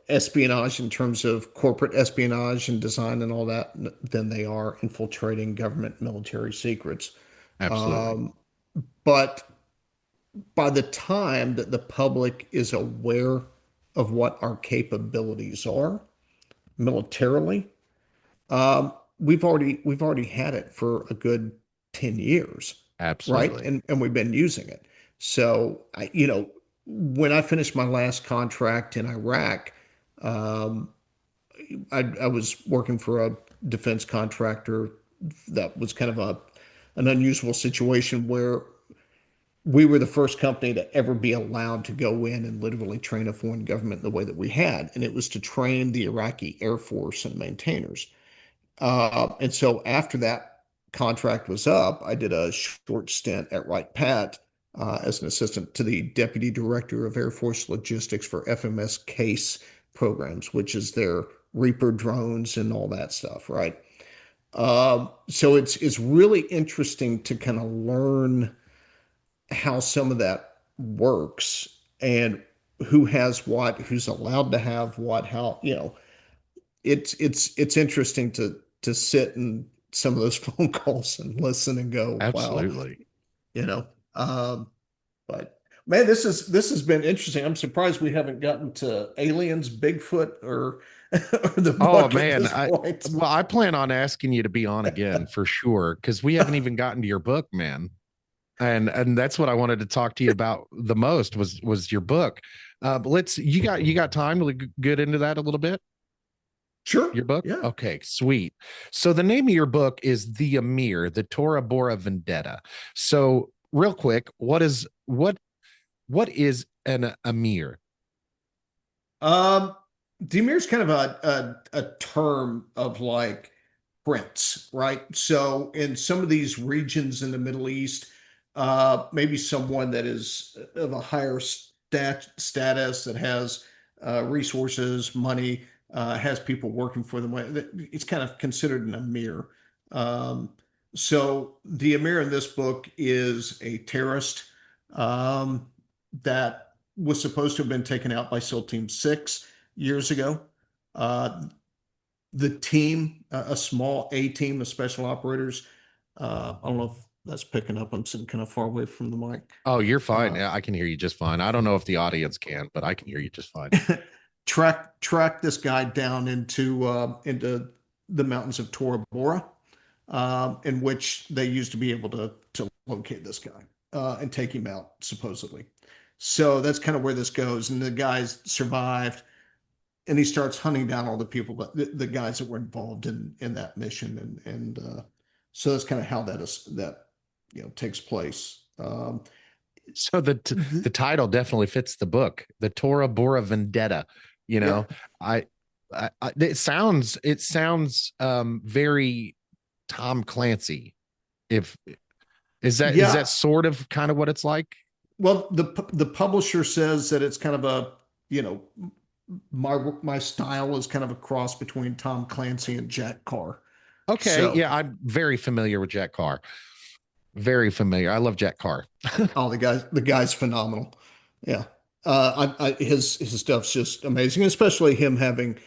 espionage in terms of corporate espionage and design and all that than they are infiltrating government military secrets. Absolutely. Um, but by the time that the public is aware of what our capabilities are militarily, we've already had it for a good 10 years, right? Absolutely. And we've been using it. So when I finished my last contract in Iraq, um, I was working for a defense contractor that was kind of an unusual situation where we were the first company to ever be allowed to go in and literally train a foreign government in the way that we had. And it was to train the Iraqi Air Force and maintainers. And so after that contract was up, I did a short stint at Wright Pat as an assistant to the Deputy Director of Air Force Logistics for FMS CASE programs, which is their Reaper drones and all that stuff, right? So it's really interesting to kind of learn how some of that works and who has what, who's allowed to have what, how, it's interesting to sit in some of those phone calls and listen and go, wow, Absolutely. you know. Um, but man, this has been interesting. I'm surprised we haven't gotten to aliens, Bigfoot, or or the Oh book at man, this point. I plan on asking you to be on again for sure because we haven't even gotten to your book, man. And that's what I wanted to talk to you about the most was your book. But let's you got time to get into that a little bit? Sure. Your book? Yeah. Okay, sweet. So the name of your book is The Amir, the Tora Bora Vendetta. So real quick, what is an Amir? Um, Demir's kind of a term of like prince, right? So in some of these regions in the Middle East, maybe someone that is of a higher status that has resources, money, has people working for them. It's kind of considered an emir. Um, so the emir in this book is a terrorist that was supposed to have been taken out by SEAL Team 6 years ago. Uh, the team, a small A team of special operators. I don't know if that's picking up. I'm sitting kind of far away from the mic. Oh, you're fine. Uh, Yeah, I can hear you just fine. I don't know if the audience can, but I can hear you just fine. track this guy down into the mountains of Tora Bora, in which they used to be able to locate this guy and take him out supposedly. So that's kind of where this goes. And the guys survived, and he starts hunting down all the people, but the guys that were involved in that mission, and so that's kind of how that takes place. So the title definitely fits the book, the Tora Bora Vendetta. You yeah, know, I, it sounds very Tom Clancy. If is that yeah. sort of kind of what it's like? Well, the publisher says that it's kind of a you know my style is kind of a cross between Tom Clancy and Jack Carr. Okay, So, yeah, I'm very familiar with Jack Carr. Very familiar. I love Jack Carr. oh, the guy's phenomenal. Yeah, his stuff's just amazing, especially him having,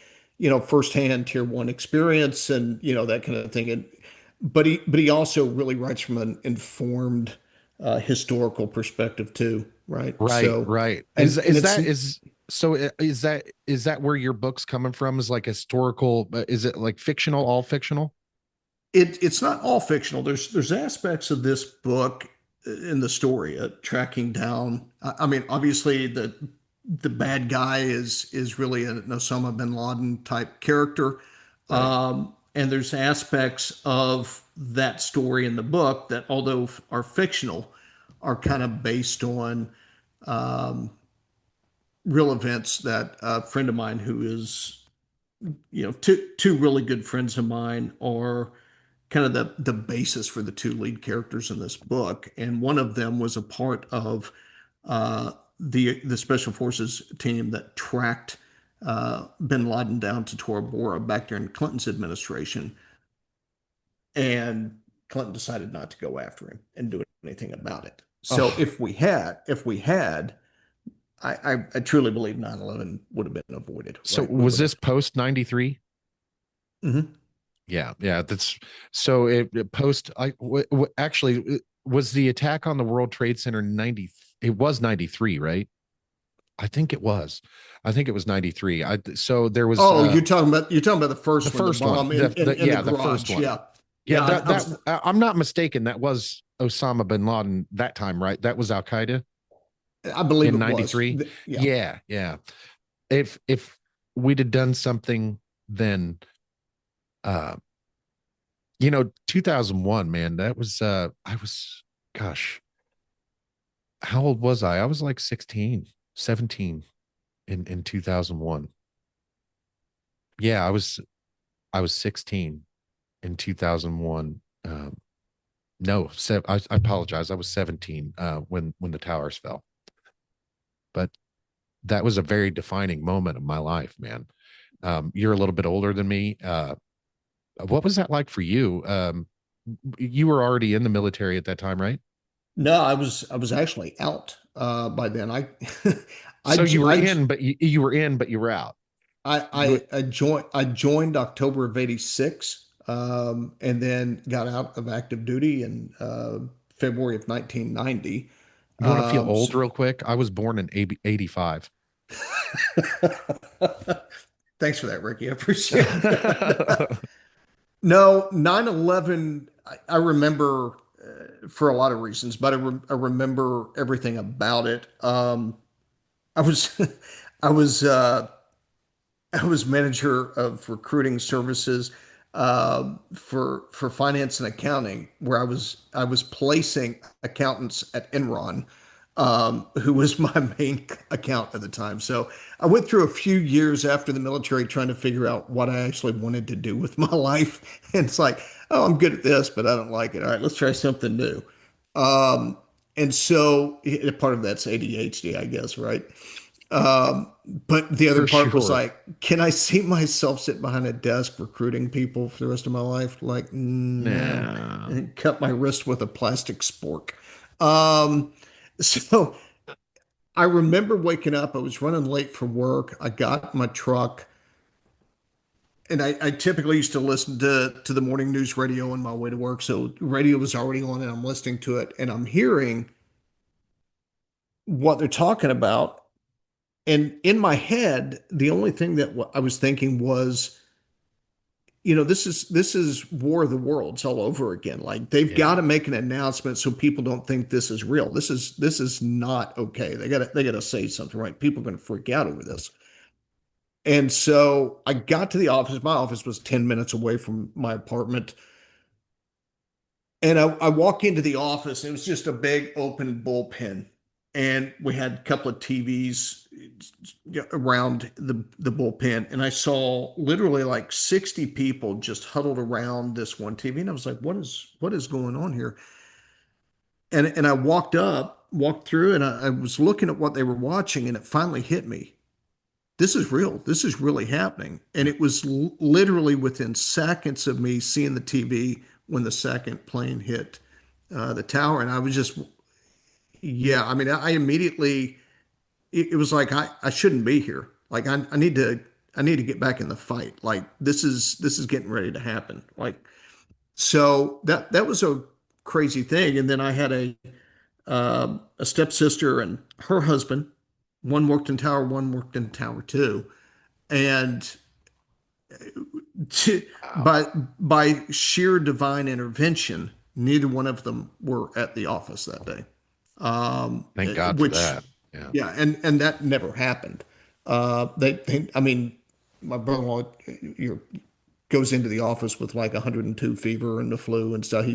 firsthand tier one experience and that kind of thing. And but he also really writes from an informed historical perspective too, right? Right, So, right. Is and is it's that is so is that where your book's coming from? Is like historical? Is it like fictional, all fictional? it's not all fictional. There's aspects of this book in the story, tracking down. I mean, obviously the bad guy is really an Osama bin Laden type character, Right. and there's aspects of that story in the book that, although are fictional, are kind of based on um, real events that a friend of mine who is, two really good friends of mine are kind of the basis for the two lead characters in this book, and one of them was a part of the special forces team that tracked Bin Laden down to Tora Bora back during Clinton's administration, and Clinton decided not to go after him and do anything about it. So Oh, if we had, I truly believe 9/11 would have been avoided. so Right? We was would this have. post 93? Mhm. Yeah, yeah. That's so it post. Actually, was the attack on the World Trade Center 90? It was 93, right? I think it was. I think it was 93. So there was Oh, you're talking about the the first one, the first one. bomb in the Yeah, the first garage. one. Yeah, Yeah, yeah. I was. I'm not mistaken. That was Osama bin Laden that time, right? That was Al Qaeda I believe in it was. 93. Yeah, Yeah, yeah. If we'd have done something then, uh 2001, man, that was I was gosh, how old was I? I was like 16, 17 in 2001. Yeah, I was 16 in 2001. No, I apologize. I was 17 when the towers fell. But that was a very defining moment of my life, man. You're a little bit older than me. What was that like for you? You were already in the military at that time, right? No, I was actually out by then. I So you j- were I j- in, but you were in, but you were out. I You I joined October of '86, and then got out of active duty in February of 1990. you want to feel So old real quick? I was born in 85. thanks for that, Ricky. I appreciate that. No, 9/11, I remember for a lot of reasons, but I remember everything about it. I was I was I was manager of recruiting services for finance and accounting, where I was placing accountants at Enron, who was my main account at the time. So I went through a few years after the military trying to figure out what I actually wanted to do with my life. And it's like, oh, I'm good at this, but I don't like it. All right, let's try something new. Um, and so part of that's ADHD, I guess, right? But the other For part was sure. like, can I see myself sitting behind a desk recruiting people for the rest of my life? Like, no, Nah. and cut my wrist with a plastic spork. Um, so I remember waking up. I was running late for work. I got in my truck, and I typically used to listen to the morning news radio on my way to work. So radio was already on, and I'm listening to it, and I'm hearing what they're talking about. And in my head, the only thing that I was thinking was, this is War of the Worlds all over again. Like they've got Yeah. to make an announcement so people don't think this is real. This is not okay. They gotta say something, right? People are gonna freak out over this. And so I got to the office. My office was 10 minutes away from my apartment. And I walk into the office, and it was just a big open bullpen. And we had a couple of TVs around the bullpen. And I saw literally like 60 people just huddled around this one TV. And I was like, what is going on here? And I walked through, and I was looking at what they were watching, and it finally hit me. This is real. This is really happening. And it was literally within seconds of me seeing the TV when the second plane hit the tower. And I was just, yeah, I mean, I immediately, it was like, I shouldn't be here. Like, I need to get back in the fight. Like, this is getting ready to happen. Like, so that was a crazy thing. And then I had a stepsister and her husband. One worked in tower, one worked in tower two. And to, Wow. by sheer divine intervention, neither one of them were at the office that day. Thank God for Which, that. Yeah. yeah, and that never happened. I mean, my brother-in-law goes into the office with like 102 fever and the flu and stuff.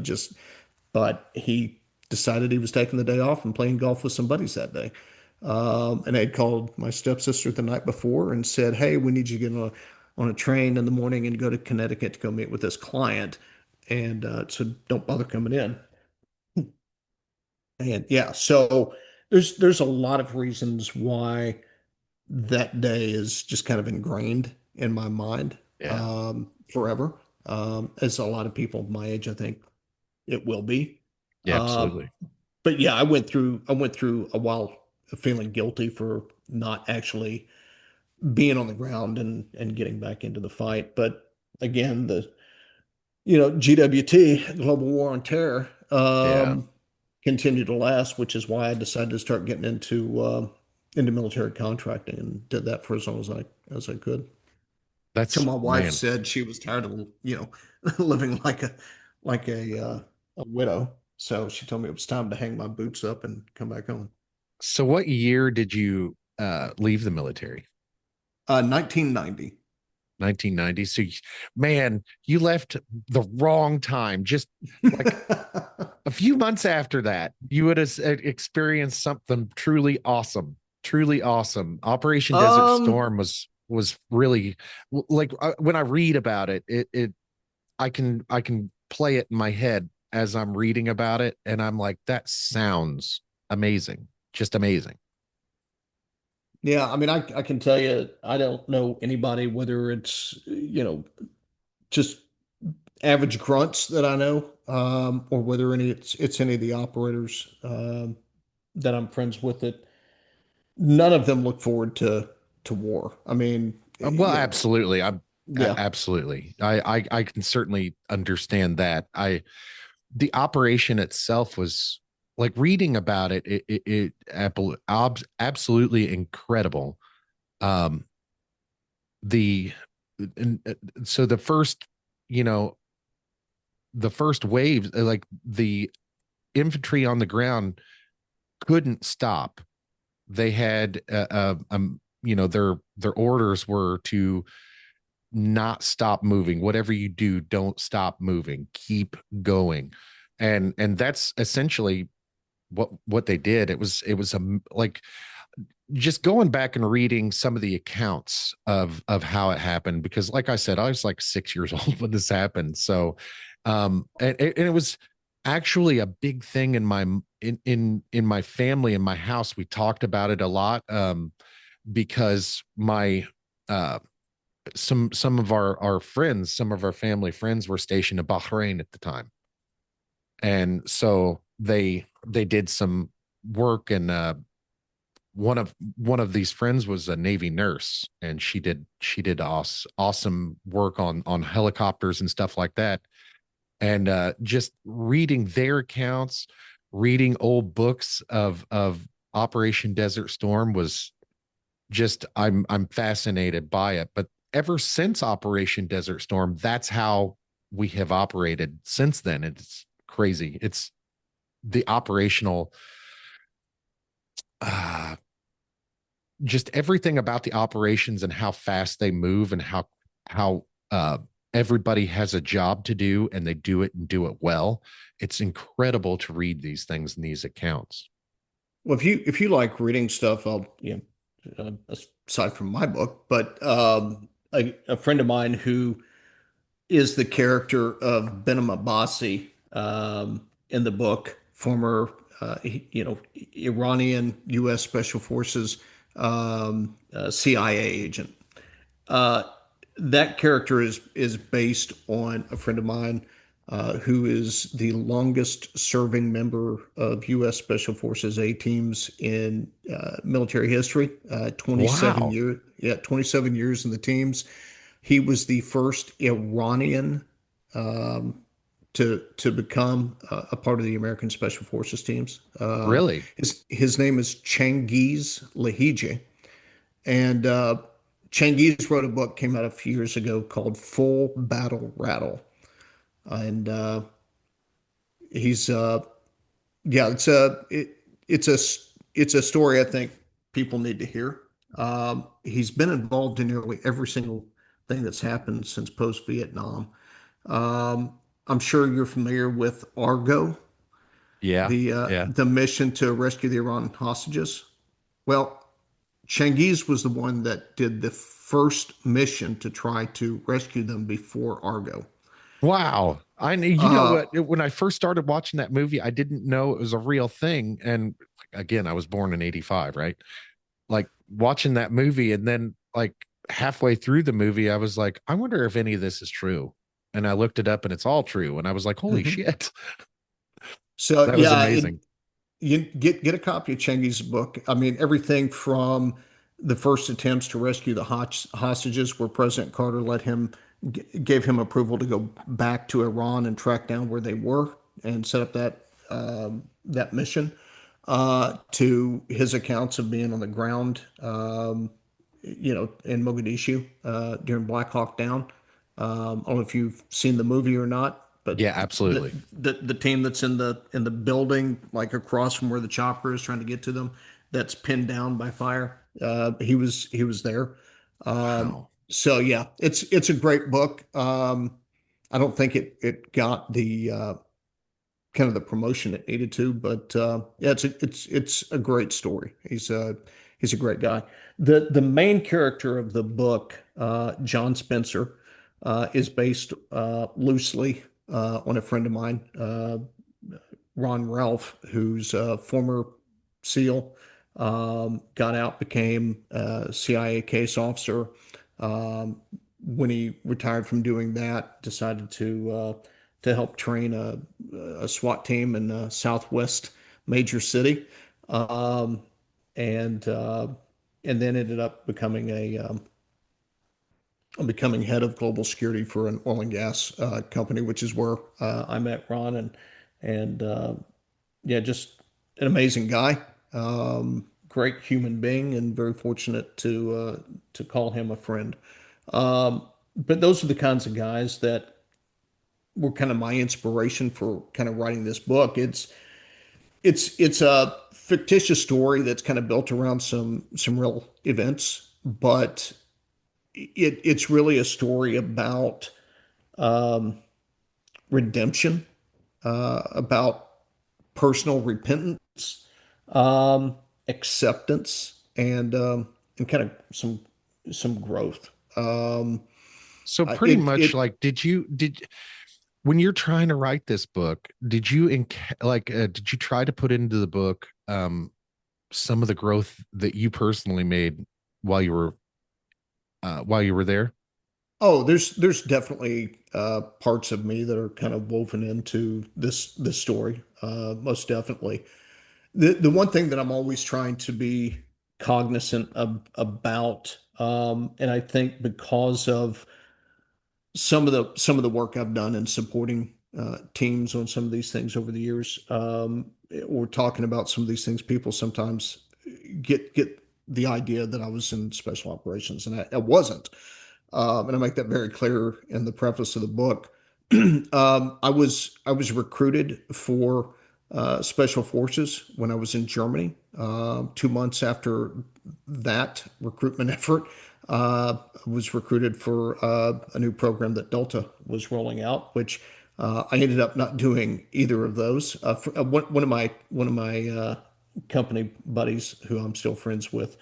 But he decided he was taking the day off and playing golf with some buddies that day. And I'd called my stepsister the night before and said, "Hey, we need you to get on a train in the morning and go to Connecticut to go meet with this client." And so don't bother coming in. And yeah, so there's a lot of reasons why that day is just kind of ingrained in my mind Yeah. forever. As a lot of people my age, I think it will be. Yeah, Um, absolutely. but yeah, I went through a while feeling guilty for not actually being on the ground and getting back into the fight. But again, GWT, Global War on Terror, Yeah. continued to last, which is why I decided to start getting into military contracting, and did that for as long as I could. Till That's my wife man. said she was tired of living like a widow. So she told me it was time to hang my boots up and come back home. So what year did you leave the military? 1990. 1990. So man, you left the wrong time. Just like A few months after that, you would have experienced something truly awesome. Truly awesome. Operation Desert Um, Storm was really like when I read about it, I can play it in my head as I'm reading about it, and I'm like, that sounds amazing, just amazing. yeah, I mean, I can tell you, I don't know anybody, whether it's, just average grunts that I know, or whether it's any of the operators, that I'm friends with, it. None of them look forward to war. I mean, Well, absolutely. yeah. Absolutely. I can certainly understand that. I the operation itself was like reading about it. Absolutely incredible. Um, the and, so the first, you know, the first wave, like the infantry on the ground couldn't stop. They had, their orders were to not stop moving. Whatever you do, don't stop moving. Keep going. And that's essentially what they did. It was like just going back and reading some of the accounts of how it happened, because like I said, I was like 6 years old when this happened. So and it was actually a big thing in in my family, in my house. We talked about it a lot, because my uh some of our friends, some of our family friends were stationed in Bahrain at the time. And so they did some work, and one of these friends was a Navy nurse, and she did awesome work on helicopters and stuff like that. And just reading their accounts, reading old books of Operation Desert Storm was just, I'm fascinated by it. But ever since Operation Desert Storm, that's how we have operated since then. It's crazy. It's the operational, uh, just everything about the operations and how fast they move, and how everybody has a job to do, and they do it and do it well. It's incredible to read these things in these accounts. Well, if you like reading stuff, aside from my book, but a friend of mine who is the character of Benem Abbasi, in the book, former, Iranian U.S. Special Forces, CIA agent. Uh, that character is based on a friend of mine, who is the longest serving member of U.S. Special Forces A teams in military history. 27 Wow. years, yeah, 27 years in the teams. He was the first Iranian, to become a part of the American Special Forces teams. Really? His name is Changiz Lahiji, and Changiz wrote a book, came out a few years ago, called Full Battle Rattle, and he's yeah, it's a story I think people need to hear. He's been involved in nearly every single thing that's happened since post Vietnam. I'm sure you're familiar with Argo, Yeah. Yeah. the mission to rescue the Iran hostages. Well, Changiz was the one that did the first mission to try to rescue them before Argo. Wow. You know Uh, what? When I first started watching that movie, I didn't know it was a real thing. And again, I was born in 85, right? Like watching that movie, and then like halfway through the movie, I was like, I wonder if any of this is true. And I looked it up, and it's all true. And I was like, holy mhm. shit. So That was yeah, amazing. you get a copy of Chengiz's book. I mean, everything from the first attempts to rescue the hostages, where President Carter gave him approval to go back to Iran and track down where they were and set up that mission, to his accounts of being on the ground, in Mogadishu, during Black Hawk Down. I don't know if you've seen the movie or not, but Yeah, absolutely. the team that's in the building, like across from where the chopper is trying to get to them, that's pinned down by fire. He was there. Wow. So yeah, it's a great book. I don't think it got kind of the promotion it needed to. But yeah, it's a great story. He's a great guy. The main character of the book, John Spencer, is based loosely on a friend of mine, Ron Ralph, who's a former SEAL, got out, became a CIA case officer. Um, when he retired from doing that, decided to help train a SWAT team in a Southwest major city, um, and uh, and then ended up becoming head of global security for an oil and gas company, which is where I met Ron, and yeah, just an amazing guy, great human being, and very fortunate to call him a friend. But those are the kinds of guys that were kind of my inspiration for kind of writing this book. It's a fictitious story that's kind of built around some real events, but it's really a story about um, redemption, about personal repentance, um, acceptance, and kind of some growth. Um, So pretty it much it like, did when you're trying to write this book, did you try to put into the book some of the growth that you personally made while you were while you were there? Oh, there's definitely parts of me that are kind of woven into this story. Most definitely. The one thing that I'm always trying to be cognizant about, and I think because of some of the work I've done in supporting teams on some of these things over the years, or talking about some of these things, people sometimes get the idea that I was in special operations, and I wasn't. And I make that very clear in the preface of the book. I was recruited for special forces when I was in Germany. 2 months after that recruitment effort, I was recruited for a new program that Delta was rolling out, which I ended up not doing either of those. One of my company buddies, who I'm still friends with,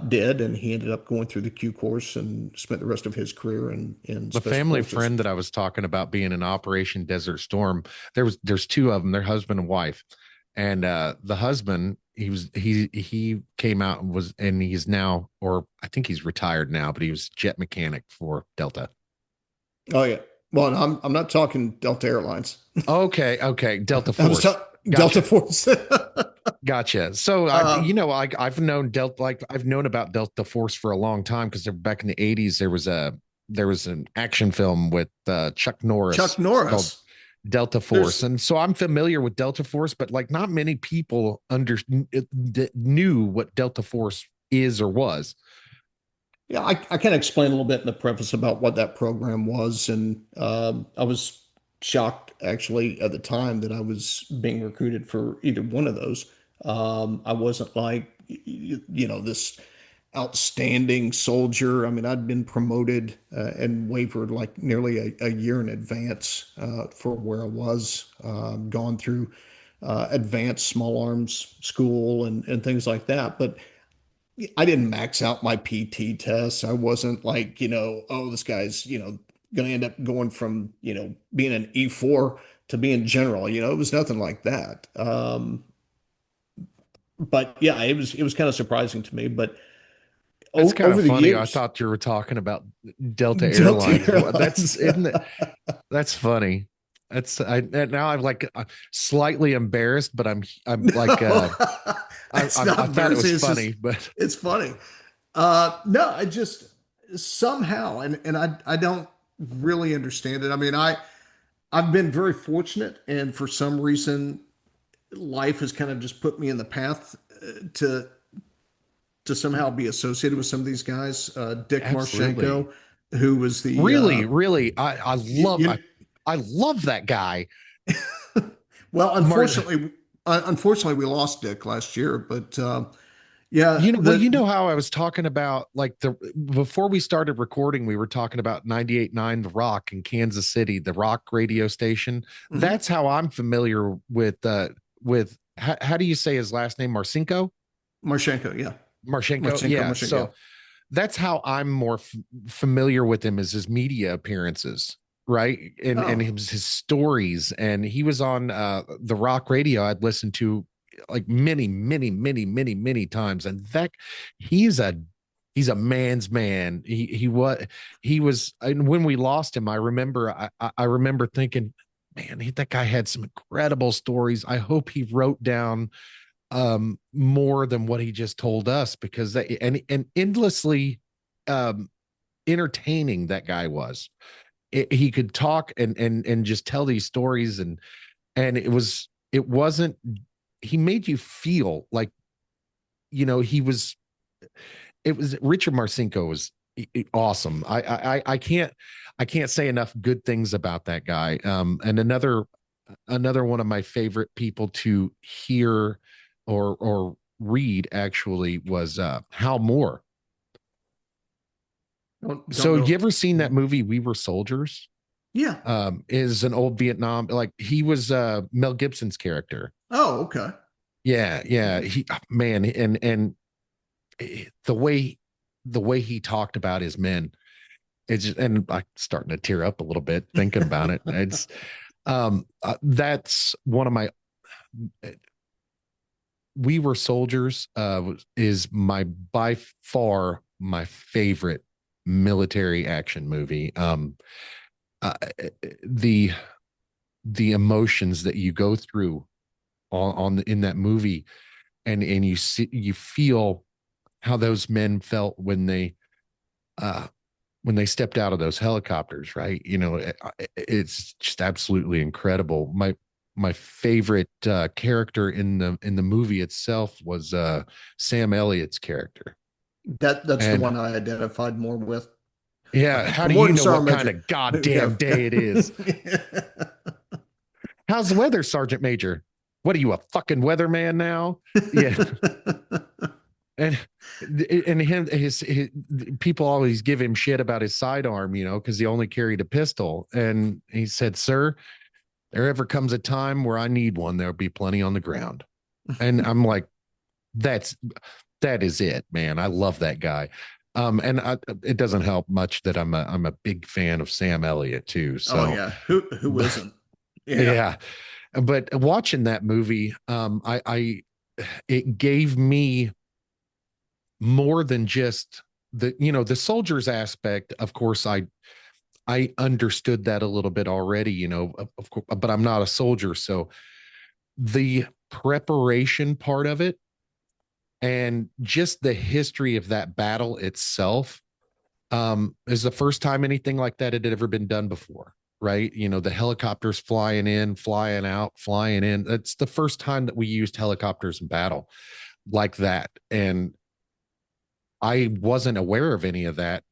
did, and he ended up going through the Q course and spent the rest of his career in The special family forces. friend that I was talking about being in Operation Desert Storm, there's two of them, their husband and wife. And the husband, he came out and was, and he's now, or I think he's retired now, but he was jet mechanic for Delta. Oh yeah. Well, no, I'm not talking Delta Airlines. Okay, okay, Delta I was Force. talking Delta Gotcha. Force. Gotcha. So um, I've known Delta, like I've known about Delta Force for a long time because back in the '80s there was an action film with Chuck Chuck Norris called Norris. Delta Force, There's and so I'm familiar with Delta Force, but like not many people knew what Delta Force is or was. Yeah, I kind of explained a little bit in the preface about what that program was, and I was shocked actually at the time that I was being recruited for either one of those. I wasn't like this outstanding soldier. I mean, I'd been promoted and wavered like nearly a year in advance for where I was, gone through advanced small arms school and things like that, but I didn't max out my PT tests. I wasn't like, oh, this guy's, going to end up going from, being an E4 to being general. It was nothing like that. But yeah, it was kind of surprising to me. But That's kind of over the funny. I years, thought you were talking about Delta Delta Airlines. That's Airlines. isn't it? That's funny. That's I now I'm like slightly embarrassed, but I'm like No, it's not I thought it was embarrassing. It's just, funny, but it's funny. No, I just somehow, and I don't really understand it. I mean, I've been very fortunate, and for some reason, life has kind of just put me in the path to somehow be associated with some of these guys. Dick absolutely, Marchenko, who was the really, you, you I love that guy, well, Martin. unfortunately we lost Dick last year, but Yeah, Well, you the know how I was talking about like the before we started recording, we were talking about 98.9 The Rock in Kansas City, the Rock radio station. mhm. That's how I'm familiar with how do you say his last name? Marcinko? Marchenko, yeah. Marchenko? Marchenko, Yeah. Marchenko, yeah. So that's how I'm more familiar with him, is his media appearances, right? And Oh, his stories. And he was on the Rock radio I'd listened to like many times. And that he's a he's a man's man. He was, and when we lost him, I remember thinking, man, that guy had some incredible stories. I hope he wrote down more than what he just told us, because and endlessly um entertaining that guy was. He could talk and just tell these stories, and it wasn't, he made you feel like, he was, it was Richard Marcinko was awesome. I can't say enough good things about that guy. And another one of my favorite people to hear or read actually was Hal Moore. don't So you know. ever seen that Mhm. movie We Were Soldiers? Yeah. Is an old Vietnam, like he was Mel Gibson's character. Oh, okay. Yeah, yeah. He, man, and the way he talked about his men, it's just, and I'm starting to tear up a little bit thinking about it. It's that's one of my We Were Soldiers is my by far my favorite military action movie. Uh, the the emotions that you go through in that movie, and you feel how those men felt uh when they stepped out of those helicopters, right? It's just absolutely incredible. My favorite character in the movie itself was Sam Elliott's character. That's the And one I identified more with. yeah, how The do you Morton know what Sergeant kind Major. of goddamn Yeah. day it is? How's the weather, Sergeant Major? What are you, a fucking weatherman now? Yeah. and and his people always give him shit about his sidearm, because he only carried a pistol. And he said, "Sir, there ever comes a time where I need one, there'll be plenty on the ground." And I'm like, that's that is it, man. I love that guy. And it doesn't help much that I'm a big fan of Sam Elliott too. Oh So, yeah. Who but isn't? Yeah. yeah, but watching that movie, I it gave me more than just the soldiers aspect. Of course, I understood that a little bit already, of course, but I'm not a soldier. So the preparation part of it, and just the history of that battle itself, is the first time anything like that had ever been done before, right? The helicopters flying in, flying out, flying in. That's the first time that we used helicopters in battle like that. And I wasn't aware of any of that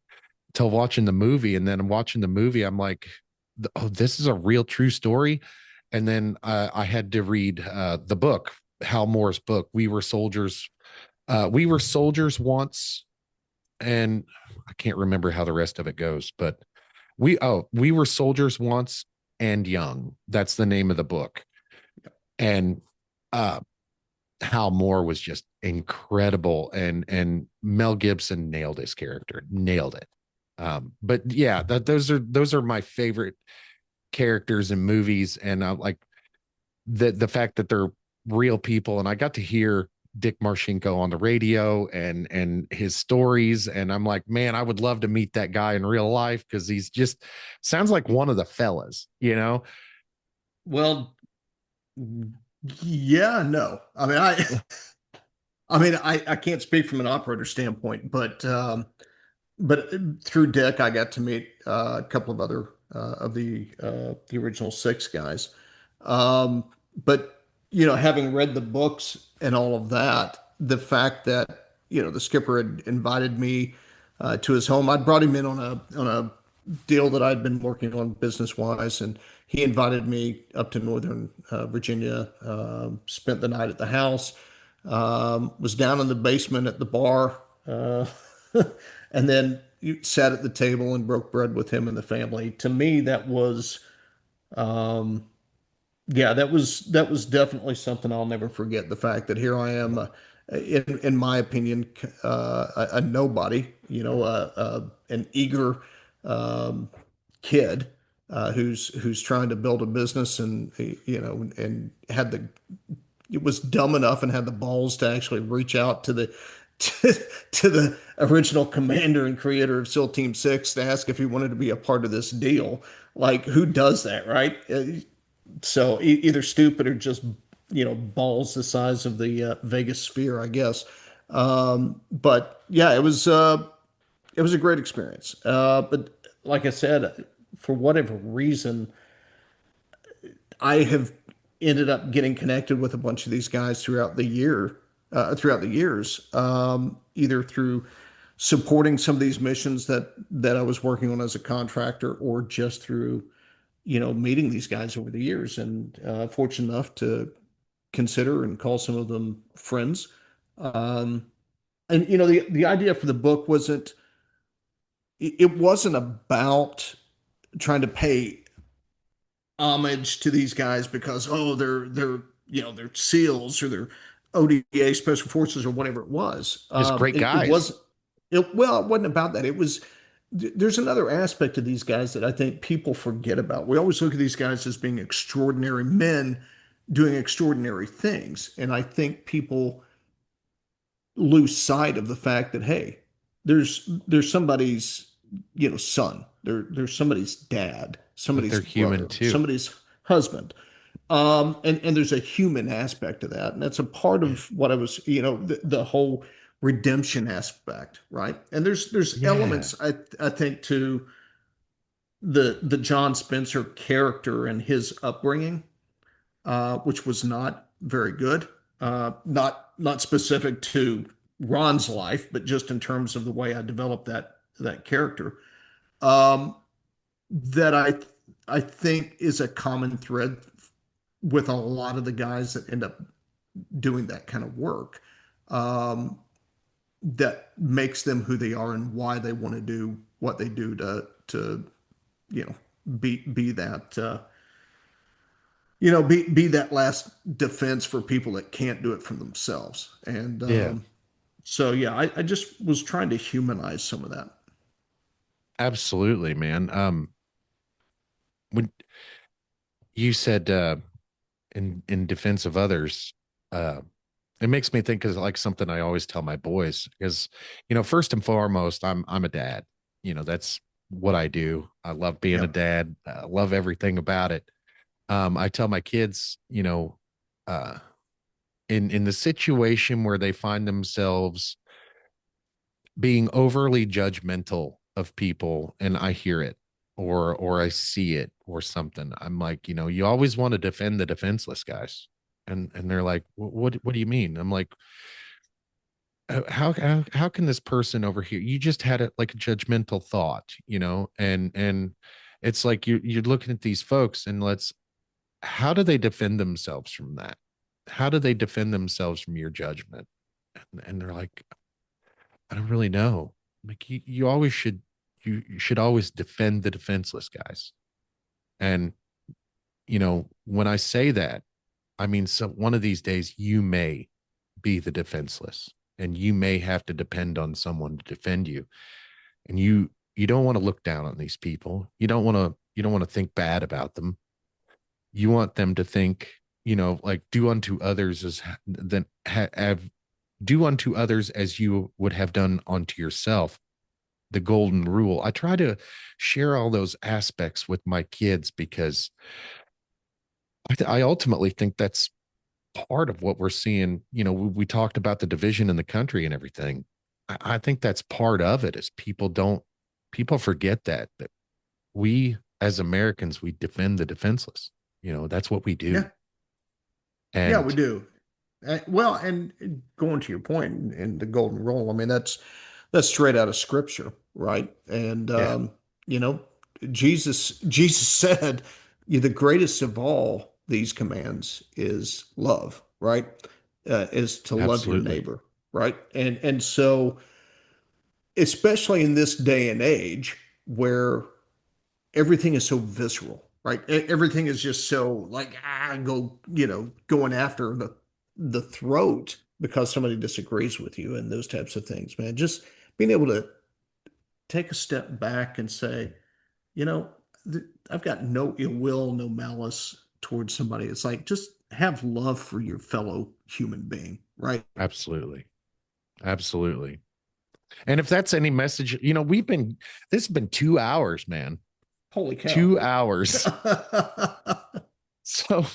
till watching the movie. And then watching the movie, I'm like, oh, this is a real true story. And then I had to read the book, Hal Moore's book, We Were Soldiers Once. And I can't remember how the rest of it goes, but We Were Soldiers Once and Young. That's the name of the book. And uh, Hal Moore was just incredible, and Mel Gibson nailed his character, nailed it. But yeah, those are my favorite characters in movies, and I like the fact that they're real people. And I got to hear Dick Marcinko on the radio and his stories, and I'm like, man, I would love to meet that guy in real life, because he's just sounds like one of the fellas. Well, yeah, no. I can't speak from an operator standpoint, but through Dick, I got to meet a couple of other of the original six guys. But having read the books and all of that, the fact that the skipper had invited me to his home, I'd brought him in on a deal that I'd been working on business wise, and he invited me up to Northern Virginia. Spent the night at the house. was down in the basement at the bar, and then you sat at the table and broke bread with him and the family. To me, that was, um, yeah, that was definitely something I'll never forget. The fact that here I am, in my opinion, a nobody, an eager um, kid who's trying to build a business, and and had the it was dumb enough and had the balls to actually reach out to the to, to the original commander and creator of SEAL Team 6 to ask if he wanted to be a part of this deal. Like, who does that, right? So either stupid or just balls the size of the Vegas sphere, I guess. But yeah, it was a great experience. But like I said, for whatever reason, I have ended up getting connected with a bunch of these guys throughout the years, either through supporting some of these missions that I was working on as a contractor, or just through meeting these guys over the years, and fortunate enough to consider and call some of them friends. Um, and the idea for the book it wasn't about trying to pay homage to these guys because, oh, they're SEALs or they're ODA Special Forces or whatever it was. Just great It guys. wasn't. Well, it wasn't about that. It was. There's another aspect of these guys that I think people forget about. We always look at these guys as being extraordinary men doing extraordinary things, and I think people lose sight of the fact that, hey, there's somebody's son, there's somebody's dad, But somebody's they're human brother, too. somebody's husband. And there's a human aspect to that, and that's a part of what I was, the whole redemption aspect, right? And there's Yeah. elements, I think, to the John Spencer character and his upbringing, which was not very good. Not specific to Ron's life, but just in terms of the way I developed that character. Um, that I think is a common thread with a lot of the guys that end up doing that kind of work. Um, that makes them who they are and why they want to do what they do to you know be that be that last defense for people that can't do it for themselves. And Yeah. so yeah, I just was trying to humanize some of that. Absolutely, man. When you said in defense of others, uh it makes me think of like something I always tell my boys because first and foremost, I'm a dad. That's what I do. I love being a Yep. dad. I love everything about it. I tell my kids, uh in the situation where they find themselves being overly judgmental of people, and I hear it or I see it or something, I'm like, you always want to defend the defenseless, guys. And they're like, what do you mean? I'm like, how can this person over here, you just had it like a judgmental thought, and it's like you're looking at these folks, and how do they defend themselves from that? How do they defend themselves from your judgment? And they're like, I don't really know. Like, you always should, you should always defend the defenseless, guys. And when I say that, I mean, so one of these days you may be the defenseless, and you may have to depend on someone to defend you. And you don't want to look down on these people. You don't want to think bad about them. You want them to think, like, do unto others as then have do unto others as you would have done unto yourself, the golden rule. I try to share all those aspects with my kids because I ultimately think that's part of what we're seeing. We talked about the division in the country and everything. I think that's part of it. Is people forget that we as Americans, we defend the defenseless. That's what we do. Yeah. Yeah, we And do. Well, and going to your point in the golden rule, I mean that's straight out of scripture, right? And yeah, you know, Jesus said, the greatest of all these commands is love, right? is to love your Absolutely. neighbor, right? And so, especially in this day and age where everything is so visceral, right? Everything is just so like going after the throat because somebody disagrees with you and those types of things, man. Just being able to take a step back and say, you know, I've got no ill will, no malice towards somebody. It's like just have love for your fellow human being, right? Absolutely. Absolutely. And if that's any message, this has been 2 hours, man. Holy cow. 2 hours. So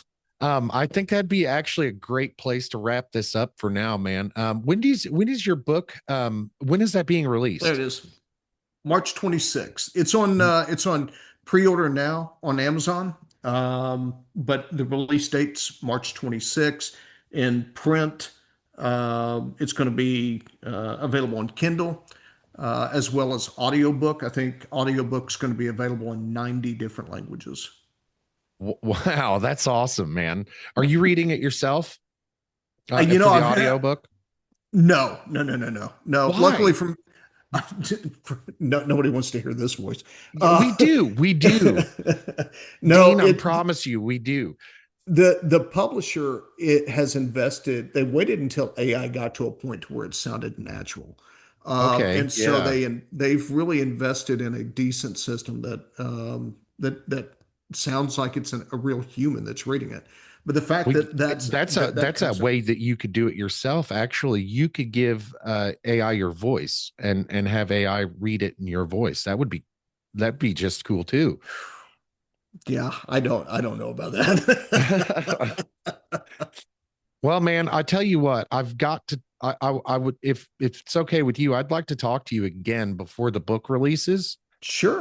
I think that'd be actually a great place to wrap this up for now, man. When is your book? When is that being There it released? is. March 26th. It's on pre-order now on Amazon. But the release date's March 26th. In print, it's going to be available on Kindle as well as audiobook. I think audiobook's going to be available in 90 different languages. Wow, that's awesome, man. Are you reading it yourself You know, for the I've had audiobook? no, no, no, no, no, no. Luckily, Why? from no, nobody wants to hear this voice. Yeah, Uh, we do. We do. no, Dean, I promise you, we do. the publisher it has invested. They waited until AI got to a point where it sounded natural, Okay. and so Yeah. they've really invested in a decent system that sounds like it's a real human that's reading it. But the fact We that that's that's a that that's a concept, way that you could do it yourself. Actually, you could give AI your voice and have AI read it in your voice. That'd be just cool too. yeah, I don't know about that. Well, man, I tell you what, I've got to. I would if it's okay with you, I'd like to talk to you again before the book releases. Sure.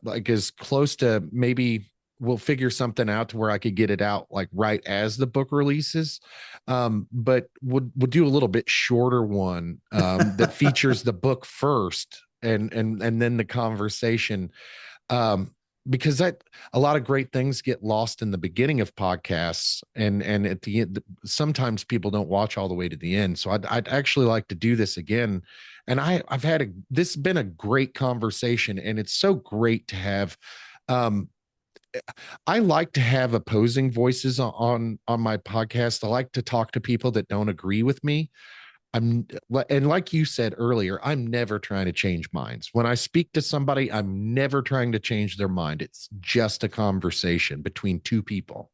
Like as close to maybe we'll figure something out to where I could get it out like right as the book releases. But would do a little bit shorter one that features the book first and then the conversation. Um, because that a lot of great things get lost in the beginning of podcasts and at the end sometimes people don't watch all the way to the end, so I'd actually like to do this again. And I've had this has been a great conversation, and it's so great to have um I like to have opposing voices on my podcast. I like to talk to people that don't agree with me. I'm and like you said earlier, I'm never trying to change minds. When I speak to somebody, I'm never trying to change their mind. It's just a conversation between two people.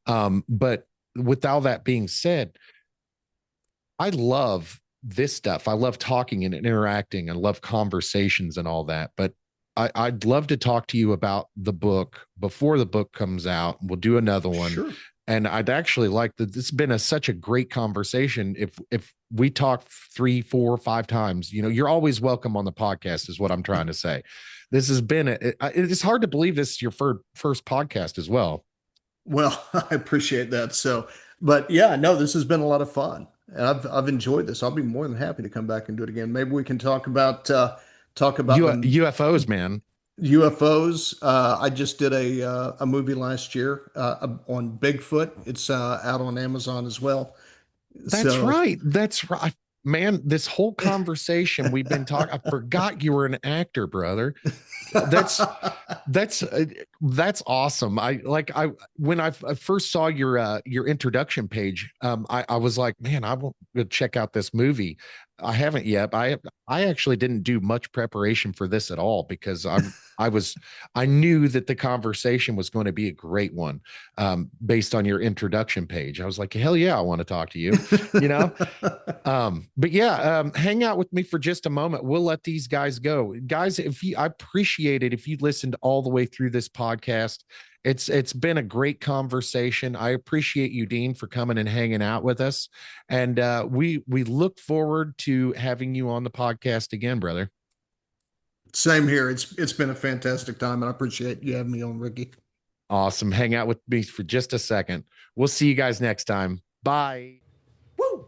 But with all that being said, I love this stuff. I love talking and interacting. I love conversations and all that. But I'd love to talk to you about the book before the book comes out. We'll do another one. Sure. And I'd actually like that. This has been such a great conversation. If we talk 3, 4, 5 times, you're always welcome on the podcast, is what I'm trying to say. This has been it's hard to believe this is your first podcast as well. Well, I appreciate that. So, but yeah, no, this has been a lot of fun. And I've enjoyed this. I'll be more than happy to come back and do it again. Maybe we can talk about the UFOs, man. UFOs. I just did a movie last year on Bigfoot. It's out on Amazon as well. That's So, right. That's right. Man, this whole conversation we've been talking, I forgot you were an actor, brother. That's that's awesome. I when I first saw your introduction page, I was like, man, I will check out this movie. I haven't yet. I actually didn't do much preparation for this at all because I knew that the conversation was going to be a great one, based on your introduction page. I was like, hell yeah, I want to talk to you, you know. But yeah, hang out with me for just a moment. We'll let these guys go. Guys, I appreciate it if you listened all the way through this podcast. It's been a great conversation. I appreciate you, Dean, for coming and hanging out with us. And we look forward to having you on the podcast again, brother. same here. It's been a fantastic time, and I appreciate you having me on, Ricky. Awesome. Hang out with me for just a second. We'll see you guys next time. Bye. Woo!